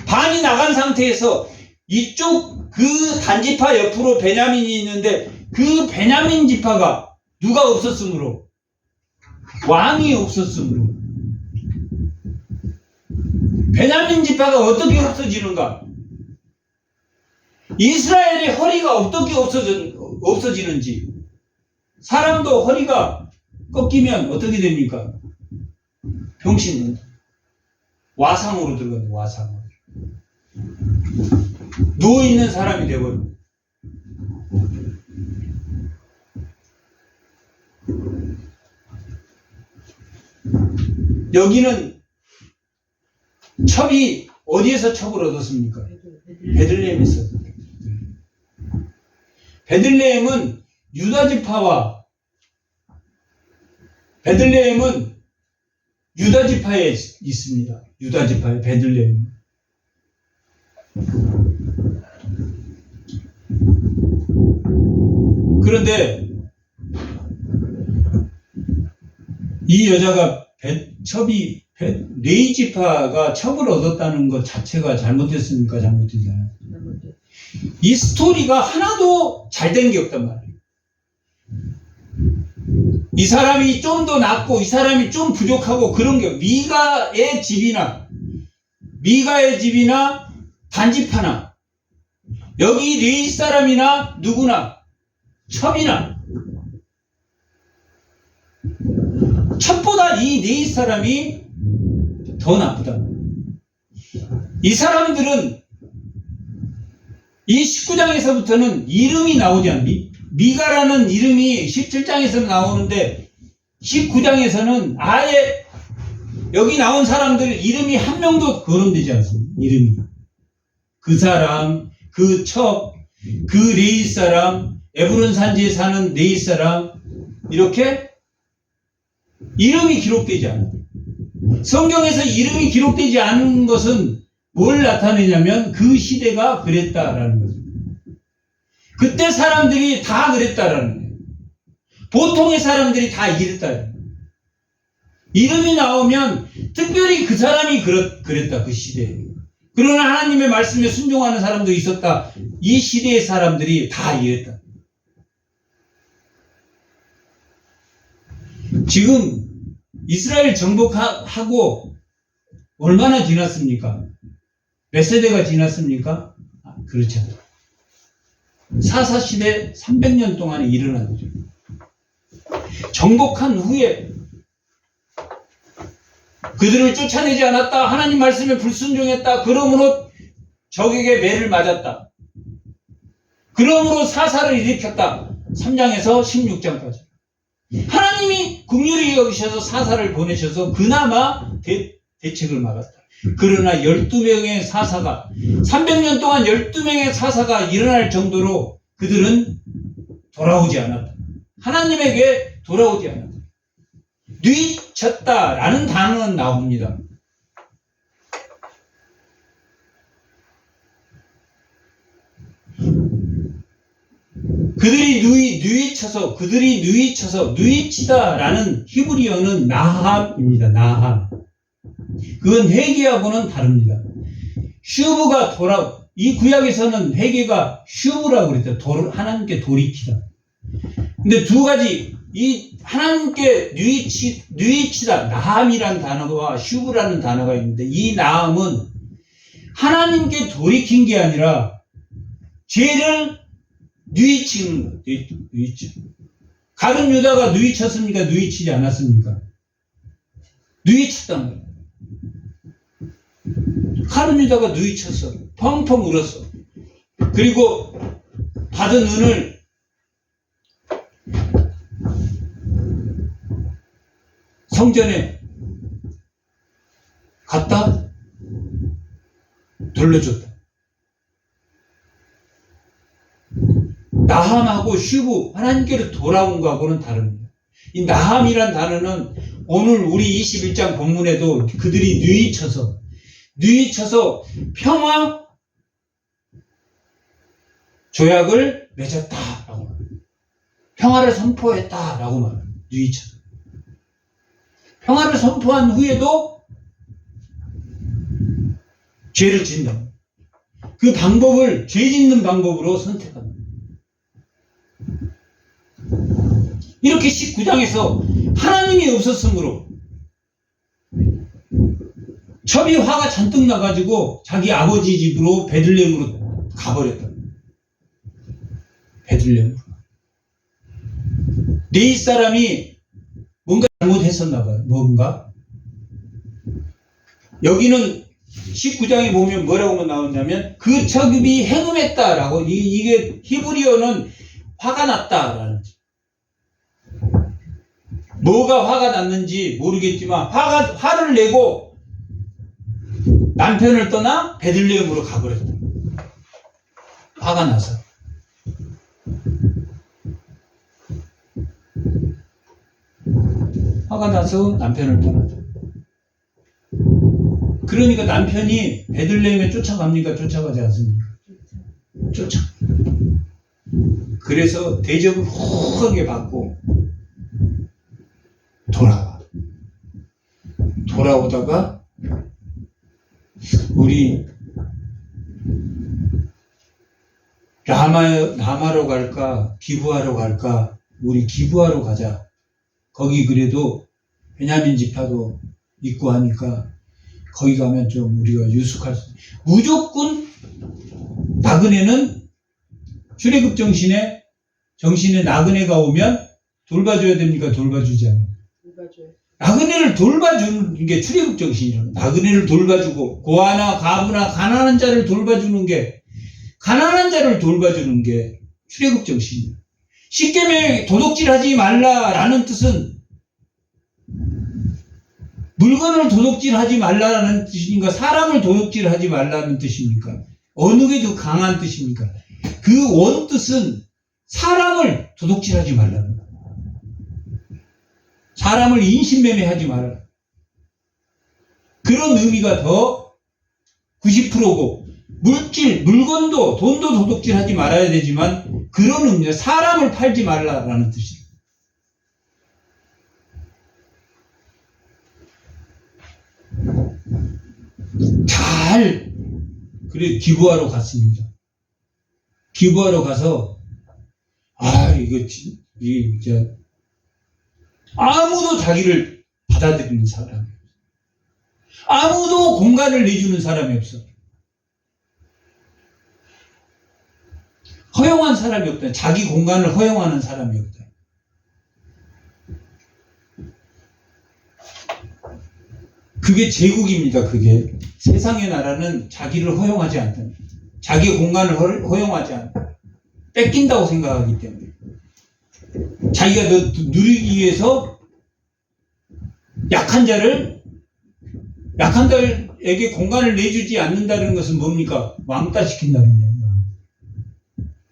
반이 나간 상태에서 이쪽 그 단지파 옆으로 베냐민이 있는데 그 베냐민 지파가 누가 없었으므로 왕이 없었으므로 베냐민 지파가 어떻게 없어지는가? 이스라엘의 허리가 어떻게 없어지는지 사람도 허리가 꺾이면 어떻게 됩니까? 병신 와상으로 들어간다. 와상으로 누워있는 사람이 되어버려. 여기는 첩이 어디에서 첩을 얻었습니까? 베들레헴에서. 베들레헴은 유다지파와 베들레헴은 유다지파에 있습니다. 유다지파의 베들레헴. 그런데 이 여자가 레위 지파가 첩을 얻었다는 것 자체가 잘못됐습니까? 잘못됐잖아요. 이 스토리가 하나도 잘 된 게 없단 말이에요. 이 사람이 좀 더 낫고 이 사람이 좀 부족하고 그런 게 미가의 집이나 단지파나 여기 레위 사람이나 누구나 첩이나 첩보다 이 레위 사람이 더 나쁘다. 이 사람들은 이 19장에서부터는 이름이 나오지 않니? 미가라는 이름이 17장에서 나오는데 19장에서는 아예 여기 나온 사람들 이름이 한 명도 거론되지 않습니다. 이름이. 그 사람, 그 첩, 그 레위 사람, 에브론 산지에 사는 레위 사람 이렇게 이름이 기록되지 않아요. 성경에서 이름이 기록되지 않은 것은 뭘 나타내냐면 그 시대가 그랬다라는 거죠. 그때 사람들이 다 그랬다라는 거예요. 보통의 사람들이 다 이랬다. 이름이 나오면 특별히 그 사람이 그랬다. 그 시대에. 그러나 하나님의 말씀에 순종하는 사람도 있었다. 이 시대의 사람들이 다 이랬다. 지금 이스라엘 정복하고 얼마나 지났습니까? 몇 세대가 지났습니까? 그렇지 않아요. 사사시대 300년 동안에 일어난 거죠. 정복한 후에 그들을 쫓아내지 않았다. 하나님 말씀에 불순종했다. 그러므로 적에게 매를 맞았다. 그러므로 사사를 일으켰다. 3장에서 16장까지. 하나님이 긍휼히 여기셔서 사사를 보내셔서 그나마 대책을 막았다. 그러나 12명의 사사가 300년 동안 12명의 사사가 일어날 정도로 그들은 돌아오지 않았다. 하나님에게 돌아오지 않았다. 뉘쳤다라는 단어는 나옵니다. 그들이 누이치다라는 히브리어는 나함입니다. 나함. 그건 회개하고는 다릅니다. 슈브가 이 구약에서는 회개가 슈브라고 그랬죠. 하나님께 돌이키다. 근데 두 가지, 이 하나님께 누이치다, 나함이라는 단어와 슈브라는 단어가 있는데 이 나함은 하나님께 돌이킨 게 아니라 죄를 누이치는 거예요. 누이치. 가룟 유다가 누이쳤습니까? 누이치지 않았습니까? 누이쳤단 말이에요. 가룟 유다가 누이쳤어. 펑펑 울었어. 그리고 받은 은을 성전에 갖다 돌려줬다. 나함하고 슈브 하나님께로 돌아온 거하고는 다릅니다. 이 나함이란 단어는 오늘 우리 21장 본문에도 그들이 뉘우쳐서 평화 조약을 맺었다라고 말합니다. 평화를 선포했다라고 말합니다. 뉘우쳐서. 평화를 선포한 후에도 죄를 짓는다. 그 방법을 죄 짓는 방법으로 선택합니다. 이렇게 19장에서 하나님이 없었으므로 첩이 화가 잔뜩 나가지고 자기 아버지 집으로 베들레헴으로 가버렸다. 베들레헴으로. 네 사람이 뭔가 잘못했었나 봐요. 뭔가. 여기는 19장에 보면 뭐라고 나오냐면 그 첩이 행음했다라고. 이게 히브리어는 화가 났다라는. 뭐가 화가 났는지 모르겠지만 화를 내고 남편을 떠나 베들레헴으로 가버렸다. 화가 나서. 화가 나서 남편을 떠났다. 그러니까 남편이 베들레헴에 쫓아갑니까? 쫓아가지 않습니까? 쫓아. 그래서 대접을 후하게 받고 돌아오다가 우리 라마로 갈까 기브하러 갈까? 우리 기브하러 가자. 거기 그래도 베냐민 지파도 있고 하니까 거기 가면 좀 우리가 유숙할 수. 무조건 나그네는 출애굽 정신에 나그네가 오면 돌봐줘야 됩니까? 돌봐주지 않아요. 돌봐줘요. 나그네를 돌봐주는 게 출애굽 정신이라고. 나그네를 돌봐주고 고아나 가부나 가난한 자를 돌봐주는 게 출애굽 정신이에요. 십계명에 도둑질하지 말라라는 뜻은 물건을 도둑질하지 말라라는 뜻입니까? 사람을 도둑질하지 말라는 뜻입니까? 어느 게 더 강한 뜻입니까? 그 원뜻은 사람을 도둑질하지 말라는 거예요. 사람을 인신매매하지 말아라. 그런 의미가 더 90%고 물건도 돈도 도둑질하지 말아야 되지만 그런 의미가 사람을 팔지 말라라는 뜻이에요. 그래 기부하러 갔습니다. 기부하러 가서 이거 진짜 아무도 자기를 받아들이는 사람이 없어. 아무도 공간을 내주는 사람이 없어. 허용한 사람이 없다. 자기 공간을 허용하는 사람이 없다. 그게 제국입니다. 그게 세상의 나라는 자기를 허용하지 않다. 자기의 공간을 허용하지 않다. 뺏긴다고 생각하기 때문에 자기가 누리기 위해서 약한 자에게 공간을 내주지 않는다는 것은 뭡니까? 왕따시킨다는 얘기예요.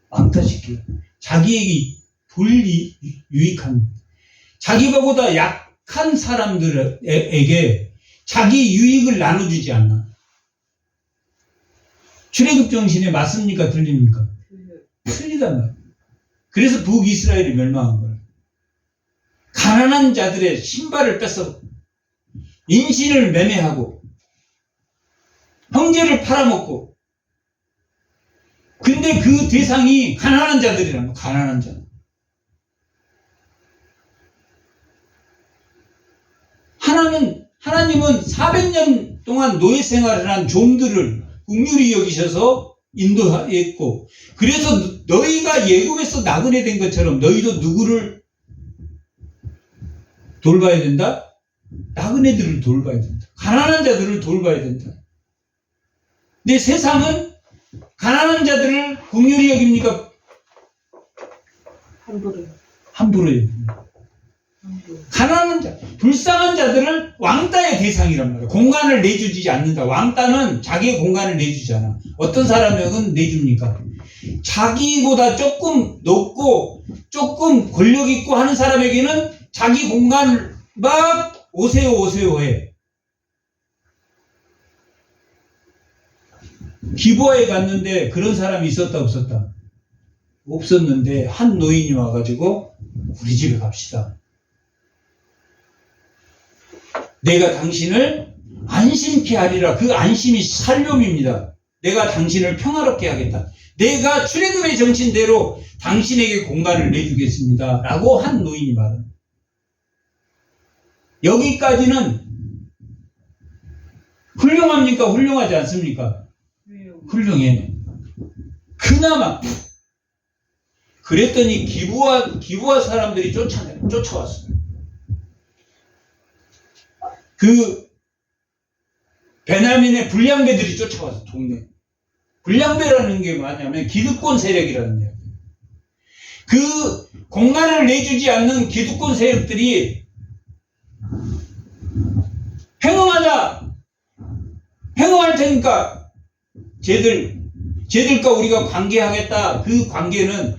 왕따시켜. 자기에게 불유익한 자기보다 약한 사람들에게 자기 유익을 나눠주지 않나. 출애굽 정신에 맞습니까? 틀립니까? 틀리단 말이에요. 그래서 북이스라엘이 멸망한 거예요. 가난한 자들의 신발을 뺏어 인신을 매매하고 형제를 팔아먹고. 근데 그 대상이 가난한 자들이란 말이에요. 가난한 자. 하나님은 400년 동안 노예 생활을 한 종들을 긍휼히 여기셔서 인도했고, 그래서 너희가 예굽에서 나그네 된 것처럼 너희도 누구를 돌봐야 된다? 나그네들을 돌봐야 된다. 가난한 자들을 돌봐야 된다. 근데 세상은 가난한 자들을 긍휼히 여깁니까? 함부로 여깁니다. 가난한 자, 불쌍한 자들을 왕따의 대상이란 말이에요. 공간을 내주지 않는다. 왕따는 자기의 공간을 내주잖아. 어떤 사람에게는 내줍니까? 자기보다 조금 높고 조금 권력 있고 하는 사람에게는 자기 공간을 막 오세요 오세요 해. 기부하에 갔는데 그런 사람이 있었다 없었다? 없었는데 한 노인이 와가지고 우리 집에 갑시다. 내가 당신을 안심케 하리라. 그 안심이 살림입니다. 내가 당신을 평화롭게 하겠다. 내가 출애굽의 정신대로 당신에게 공간을 내주겠습니다. 라고 한 노인이 말합니다. 여기까지는 훌륭합니까? 훌륭하지 않습니까? 훌륭해. 그나마 그랬더니 기부하 사람들이 쫓아왔어요. 그 베냐민의 불량배들이 쫓아와서 동네. 불량배라는 게 뭐냐면 기득권 세력이라는 거예요. 그 공간을 내주지 않는 기득권 세력들이 행음하자! 행음할 테니까 쟤들과 우리가 관계하겠다. 그 관계는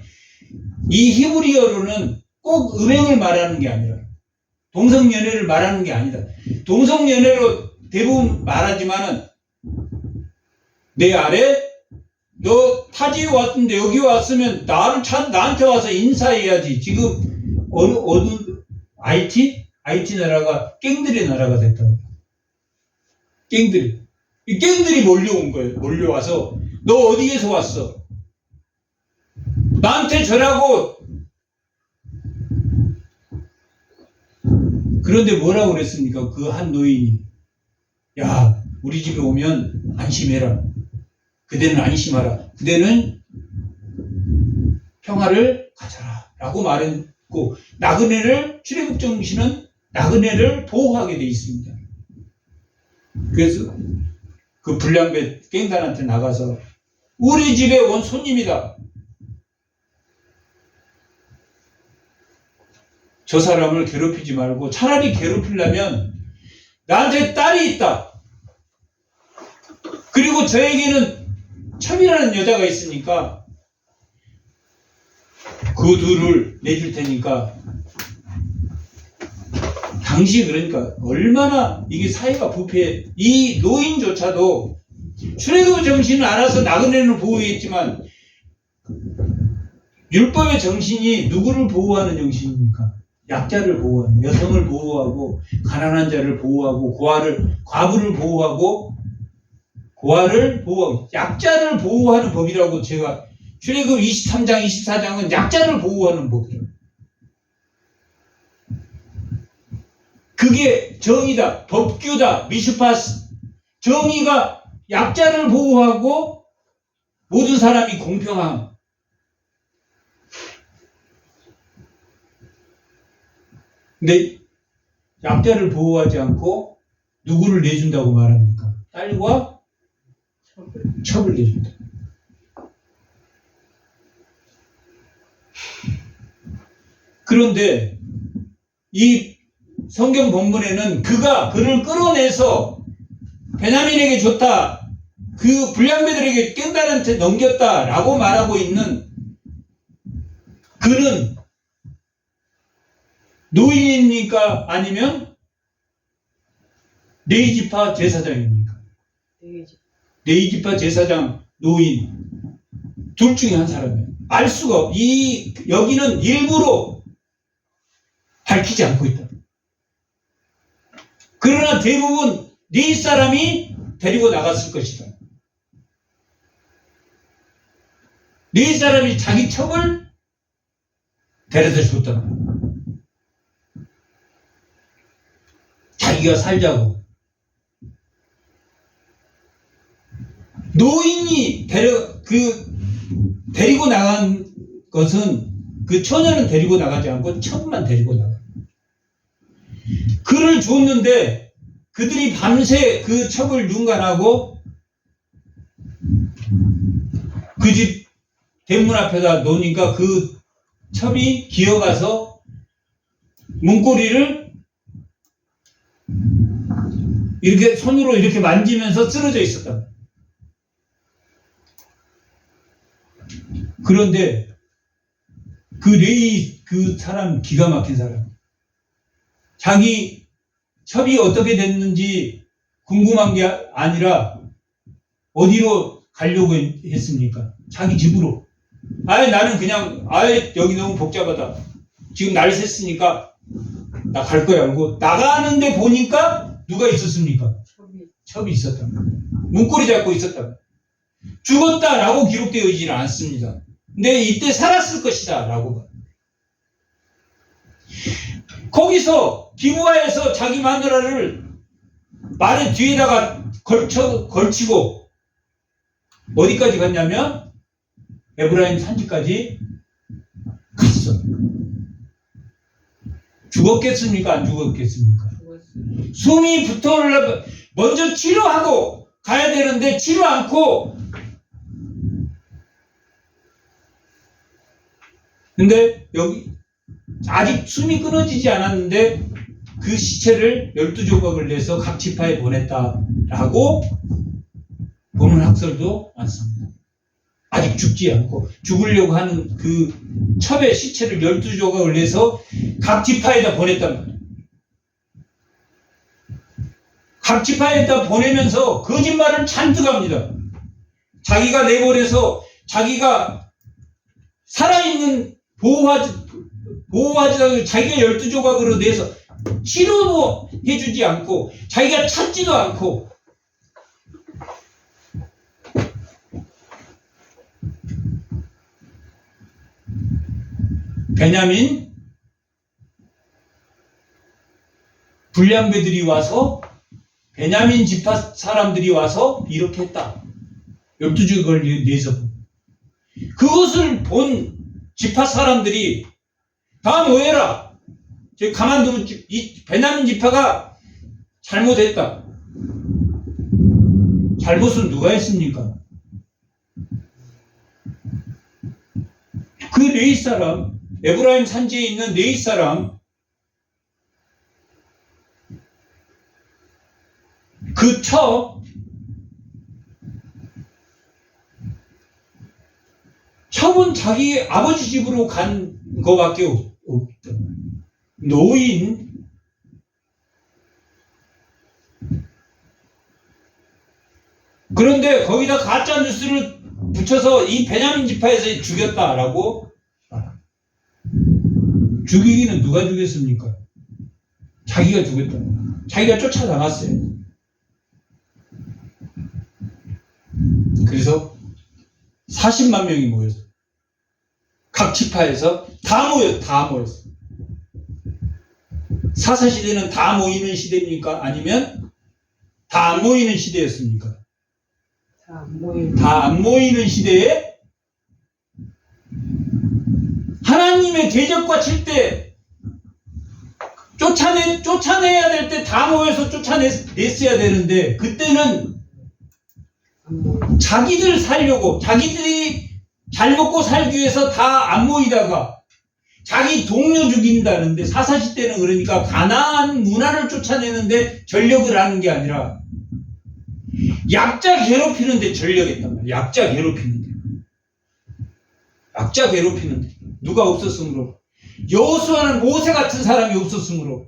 이 히브리어로는 꼭 음행을 말하는 게 아니라 동성연애를 말하는 게 아니다. 동성연애로 대부분 말하지만은 내 아래 너 타지에 왔는데 여기 왔으면 나한테 와서 인사해야지. 지금 어느 IT 나라가 갱들의 나라가 됐다고. 이 갱들이 몰려온 거예요. 몰려와서 너 어디에서 왔어? 나한테 절하고. 그런데 뭐라고 그랬습니까? 그 한 노인이 야 우리 집에 오면 안심해라. 그대는 안심하라. 그대는 평화를 가져라. 라고 말했고 나그네를 출애굽 정신은 나그네를 보호하게 돼 있습니다. 그래서 그 불량배 갱단한테 나가서 우리 집에 온 손님이다. 저 사람을 괴롭히지 말고 차라리 괴롭히려면 나한테 딸이 있다. 그리고 저에게는 첩이라는 여자가 있으니까 그 둘을 내줄 테니까 당시 그러니까 얼마나 이게 사회가 부패해. 이 노인조차도 출애굽 정신을 알아서 나그네를 보호했지만 율법의 정신이 누구를 보호하는 정신입니까? 약자를 보호하는, 여성을 보호하고 가난한 자를 보호하고 과부를 보호하고 고아를 보호하고 약자를 보호하는 법이라고 제가 출애굽 23장 24장은 약자를 보호하는 법이라고. 그게 정의다, 법규다, 미슈파스. 정의가 약자를 보호하고 모든 사람이 공평함. 근데 약자를 보호하지 않고 누구를 내준다고 말합니까? 딸과 첩을 내준다. 그런데 이 성경 본문에는 그를 끌어내서 베냐민에게 줬다. 그 불량배들에게 깽단한테 넘겼다라고 말하고 있는 그는 노인입니까? 아니면 레위지파 제사장입니까? 레위지파 제사장, 노인 둘 중에 한 사람이에요. 알 수가 여기는 일부러 밝히지 않고 있다. 그러나 대부분 네 사람이 데리고 나갔을 것이다. 네 사람이 자기 첩을 데려다 줬다. 자기가 살자고. 노인이 데리고 나간 것은 그 처녀는 데리고 나가지 않고 첩만 데리고 나가. 그를 줬는데 그들이 밤새 그 첩을 눈간하고 그 집 대문 앞에다 놓으니까 그 첩이 기어가서 문고리를 이렇게 손으로 이렇게 만지면서 쓰러져 있었다. 그런데 그 레이 그 사람 기가 막힌 사람. 자기 첩이 어떻게 됐는지 궁금한 게 아니라 어디로 가려고 했습니까? 자기 집으로. 아예 나는 그냥 아예 여기 너무 복잡하다. 지금 날 샜으니까 나 갈 거야 하고 나가는데 보니까 누가 있었습니까? 첩이 있었다. 문고리 잡고 있었다. 죽었다라고 기록되어 있지는 않습니다. 근데 이때 살았을 것이다 라고 봐. 거기서 기브아에서 자기 마누라를 말의 뒤에다가 걸치고 어디까지 갔냐면 에브라임 산지까지 갔어. 죽었겠습니까? 안 죽었겠습니까? 숨이 붙어오려면 먼저 치료하고 가야 되는데 치료 않고 근데 여기 아직 숨이 끊어지지 않았는데 그 시체를 12조각을 내서 각 지파에 보냈다라고 보는 학설도 많습니다. 아직 죽지 않고 죽으려고 하는 그 첩의 시체를 12조각을 내서 각 지파에다 보냈단 말이에요. 각 지파에다 보내면서 거짓말을 잔뜩 합니다. 자기가 내보내서 자기가 살아있는 보호하지 자기가 12조각으로 내서 치료도 해주지 않고 자기가 찾지도 않고 베냐민 불량배들이 와서 베냐민 지파 사람들이 와서 이렇게 했다. 12조각을 내서 그것을 본 지파 사람들이 다 뭐해라. 가만두면 이 베냐민 지파가 잘못했다. 잘못은 누가 했습니까? 그 레위 사람, 에브라임 산지에 있는 레위 사람, 그 첩은 자기 아버지 집으로 간 거밖에 없다. 노인, 그런데 거기다 가짜 뉴스를 붙여서 이 베냐민 지파에서 죽였다라고 죽이기는 누가 죽였습니까? 자기가 죽였다. 자기가 쫓아나갔어요. 그래서 40만 명이 모였어요. 각 지파에서 다 모였어. 사사시대는 다 모이는 시대입니까? 아니면 다 안 모이는 시대였습니까? 다 안 모이는 시대에 하나님의 대적과 칠 때 쫓아내야 될 때 다 모여서 쫓아냈어야 되는데 그때는 자기들 살려고 자기들이 잘 먹고 살기 위해서 다 안 모이다가 자기 동료 죽인다는데 사사시대는 그러니까 가나안 문화를 쫓아내는데 전력을 하는 게 아니라 약자 괴롭히는데 전력했단 말이야. 약자 괴롭히는데 누가 없었으므로 여호수아는 모세 같은 사람이 없었으므로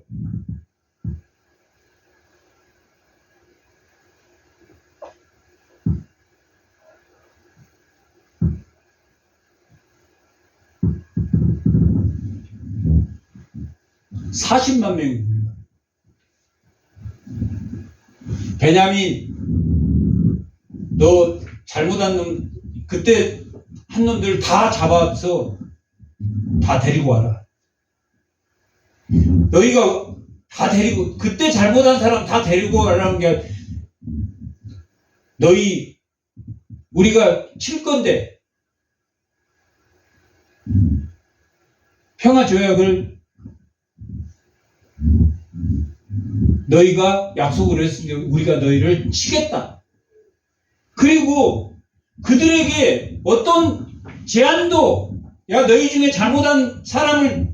(40만) 명입니다. 베냐민 너 잘못한 놈 그때 한 놈들 다 잡아서 다 데리고 와라. 너희가 다 데리고 그때 잘못한 사람 다 데리고 와라는 게 너희 우리가 칠 건데 평화 조약을 너희가 약속을 했으니까 우리가 너희를 치겠다. 그리고 그들에게 어떤 제한도 야 너희 중에 잘못한 사람을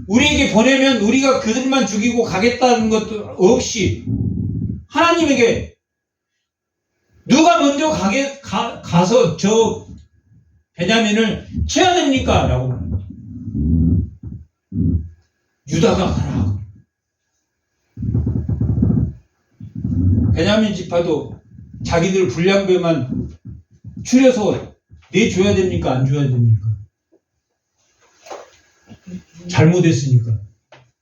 우리에게 보내면 우리가 그들만 죽이고 가겠다는 것도 없이 하나님에게 누가 먼저 가서 저 베냐민을 쳐야 됩니까? 라고 말합니다. 유다가 가라. 베냐민 지파도 자기들 분량배만 추려서 내줘야 됩니까? 안 줘야 됩니까? 잘못했으니까.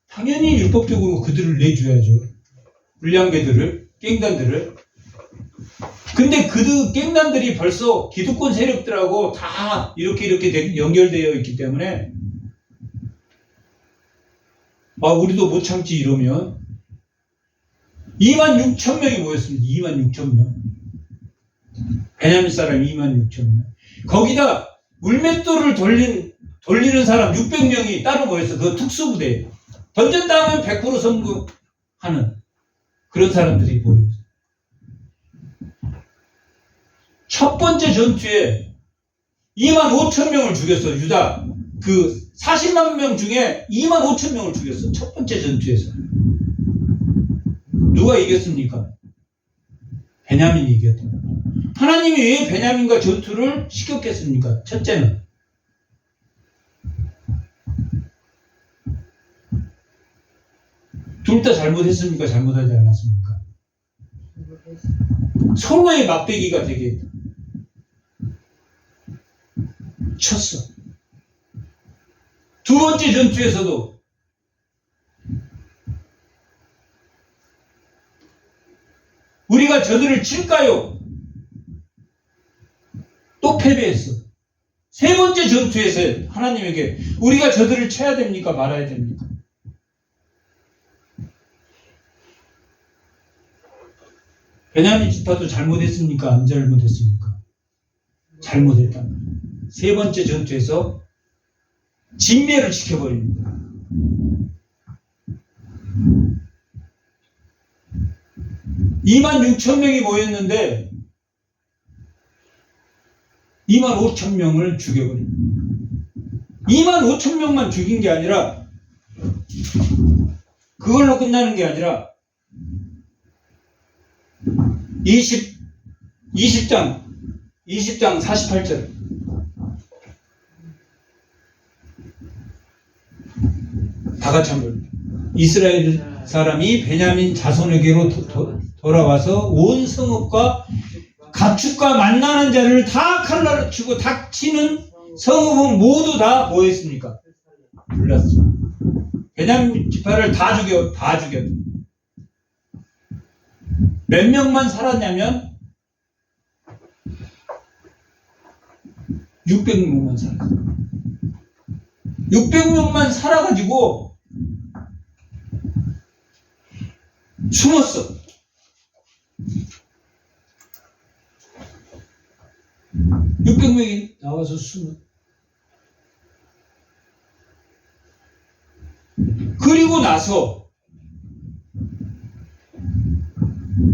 당연히 율법적으로 그들을 내줘야죠. 분량배들을, 깽단들을. 근데 그 깽단들이 벌써 기득권 세력들하고 다 이렇게 연결되어 있기 때문에 우리도 못 참지 이러면 26,000명이 모였습니다. 26,000명. 베냐민 사람 26,000명. 거기다 물맷돌을 돌리는 사람 600명이 따로 모였어. 그 특수부대. 던졌다 하면 100% 성공하는 그런 사람들이 모였어. 첫 번째 전투에 25,000명을 죽였어. 유다. 그 40만 명 중에 25,000명을 죽였어. 첫 번째 전투에서. 누가 이겼습니까? 베냐민이 이겼다. 하나님이 왜 베냐민과 전투를 시켰겠습니까? 첫째는 둘 다 잘못했습니까? 잘못하지 않았습니까? 서로의 맞배기가 되게 했다. 쳤어. 두 번째 전투에서도 우리가 저들을 칠까요? 또 패배했어. 세 번째 전투에서 하나님에게 우리가 저들을 쳐야 됩니까? 말아야 됩니까? 베냐민 지파도 잘못했습니까? 안 잘못했습니까? 잘못했다. 세 번째 전투에서 진멸을 시켜버립니다. (26,000명이) 모였는데 25,000명을 죽여버립니다. 25,000명만 죽인 게 아니라 그걸로 끝나는 게 아니라 20장 48절 다 같이 한번 이스라엘 사람이 베냐민 자손에게로 돌아와서 온 성읍과 가축과 만나는 자를 다 칼날로 치고 닥치는 성읍은 모두 다 뭐 했습니까? 불렀어. 베냐민 지파를 다 죽였다. 몇 명만 살았냐면 600명만 살았어. 600명만 살아가지고 숨었어. 600명이 나와서 숨어. 그리고 나서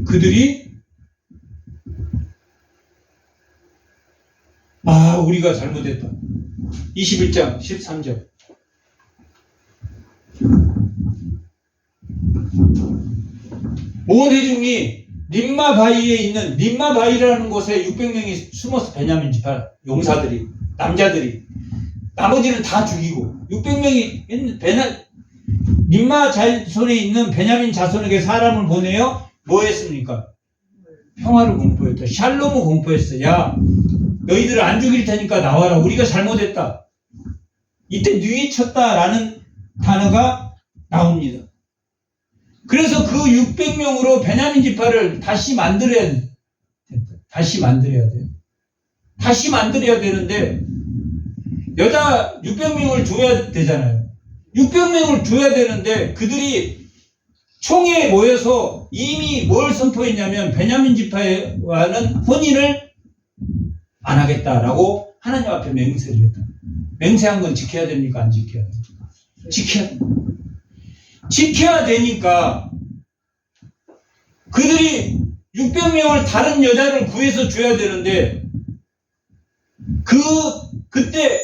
그들이 우리가 잘못했다. 21장 13절 온 회중이 림마바이에 있는 림마바이라는 곳에 600명이 숨어서 베냐민 지파 용사들이 남자들이 나머지는 다 죽이고 600명이 림마 자손에 있는 베냐민 자손에게 사람을 보내어 뭐 했습니까? 평화를 공포했다. 샬롬을 공포했어. 야, 너희들을 안 죽일 테니까 나와라. 우리가 잘못했다. 이때 뉘우쳤다라는 단어가 나옵니다. 그래서 그 600명으로 베냐민 지파를 다시 만들어야 돼. 다시 만들어야 돼요. 다시 만들어야 되는데 여자 600명을 줘야 되잖아요. 600명을 줘야 되는데 그들이 총회에 모여서 이미 뭘 선포했냐면 베냐민 지파와는 혼인을 안 하겠다라고 하나님 앞에 맹세를 했다. 맹세한 건 지켜야 됩니까? 안 지켜야 됩니까? 지켜야 됩니다. 지켜야 되니까 그들이 600명을 다른 여자를 구해서 줘야 되는데 그때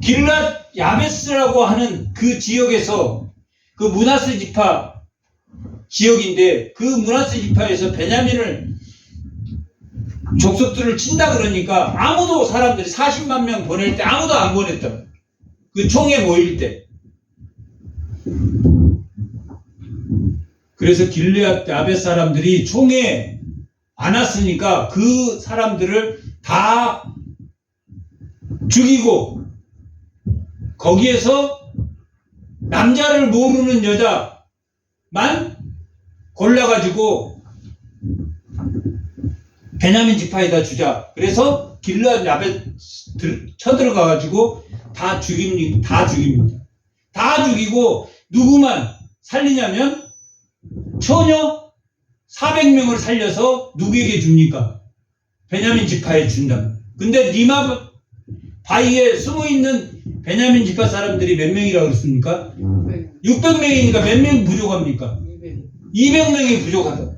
길랏 야베스라고 하는 그 지역에서 그 므낫세 지파 지역인데 그 므낫세 지파에서 베냐민을 족속들을 친다 그러니까 아무도 사람들이 40만 명 보낼 때 아무도 안 보냈다. 그 총에 모일 때. 그래서 길르앗 야벳 사람들이 총에 안 왔으니까 그 사람들을 다 죽이고 거기에서 남자를 모르는 여자만 골라가지고 베냐민 지파에다 주자. 그래서 길르앗 야벳 쳐들어가가지고 다 죽입니다. 다 죽이고 누구만 살리냐면 처녀 400명을 살려서 누구에게 줍니까? 베냐민 지파에 준다. 근데 니마 바위에 숨어있는 베냐민 지파 사람들이 몇 명이라고 그랬습니까? 600명이니까 몇 명 부족합니까? 200명이 부족하다.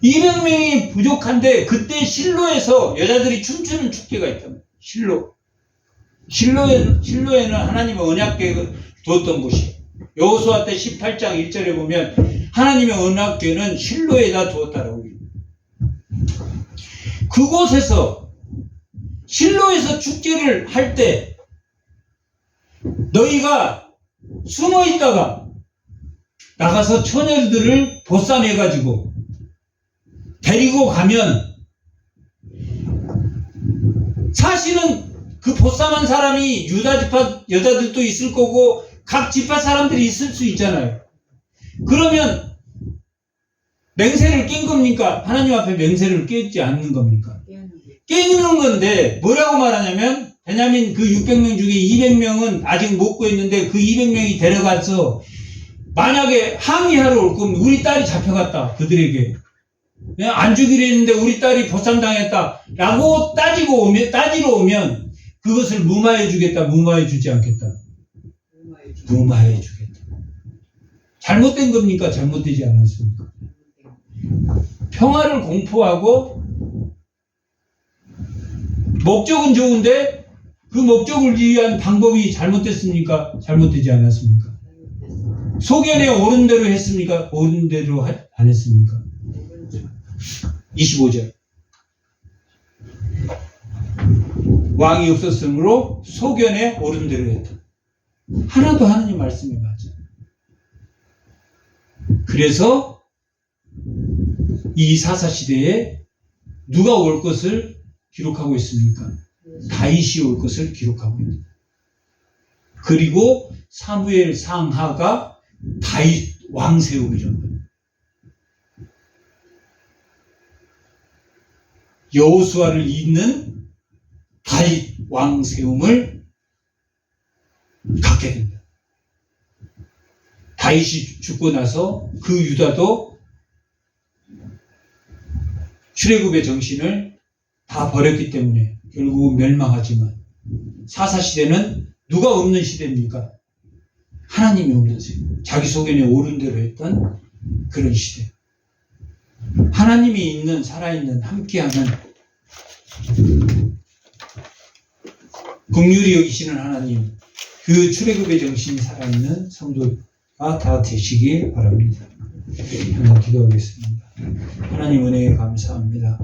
200명이 부족한데 그때 실로에서 여자들이 춤추는 축제가 있다. 실로에는 하나님의 언약궤를 두었던 곳이에요. 여호수아 때 18장 1절에 보면 하나님의 언약궤는 실로에다 두었다라고 해요. 그곳에서 실로에서 축제를 할 때 너희가 숨어 있다가 나가서 처녀들을 보쌈해가지고 데리고 가면 사실은 그 보쌈한 사람이 유다 지파 여자들도 있을 거고 각 지파 사람들이 있을 수 있잖아요. 그러면 맹세를 깬 겁니까? 하나님 앞에 맹세를 깨지 않는 겁니까? 깨는 건데 뭐라고 말하냐면 베냐민 그 600명 중에 200명은 아직 못 구했는데 그 200명이 데려가서 만약에 항의하러 올 거면 우리 딸이 잡혀갔다. 그들에게. 안 주기로 했는데 우리 딸이 보쌈당했다. 라고 따지러 오면 그것을 무마해 주겠다. 무마해 주지 않겠다. 무마해 주겠다. 잘못된 겁니까? 잘못되지 않았습니까? 평화를 공포하고 목적은 좋은데 그 목적을 위한 방법이 잘못됐습니까? 잘못되지 않았습니까? 소견에 옳은 대로 했습니까? 옳은 대로 안 했습니까? 25절. 왕이 없었으므로 소견에 옳은 대로 했다. 하나도 하나님 말씀에 맞아. 그래서 이 사사시대에 누가 올 것을 기록하고 있습니까? 다윗이 올 것을 기록하고 있습니다. 그리고 사무엘 상하가 다윗 왕 세움이라는 거예요. 여호수아를 잇는 다윗 왕 세움을 갖게 된다. 다윗이 죽고 나서 그 유다도 출애굽의 정신을 다 버렸기 때문에 결국 멸망하지만 사사시대는 누가 없는 시대입니까? 하나님이 없는 시대. 자기 소견에 옳은 대로 했던 그런 시대. 하나님이 있는 살아있는 함께하는 긍휼히 여기시는 하나님, 그 출애굽의 정신이 살아있는 성도가 다 되시기 바랍니다. 한번 기도하겠습니다. 하나님 은혜에 감사합니다.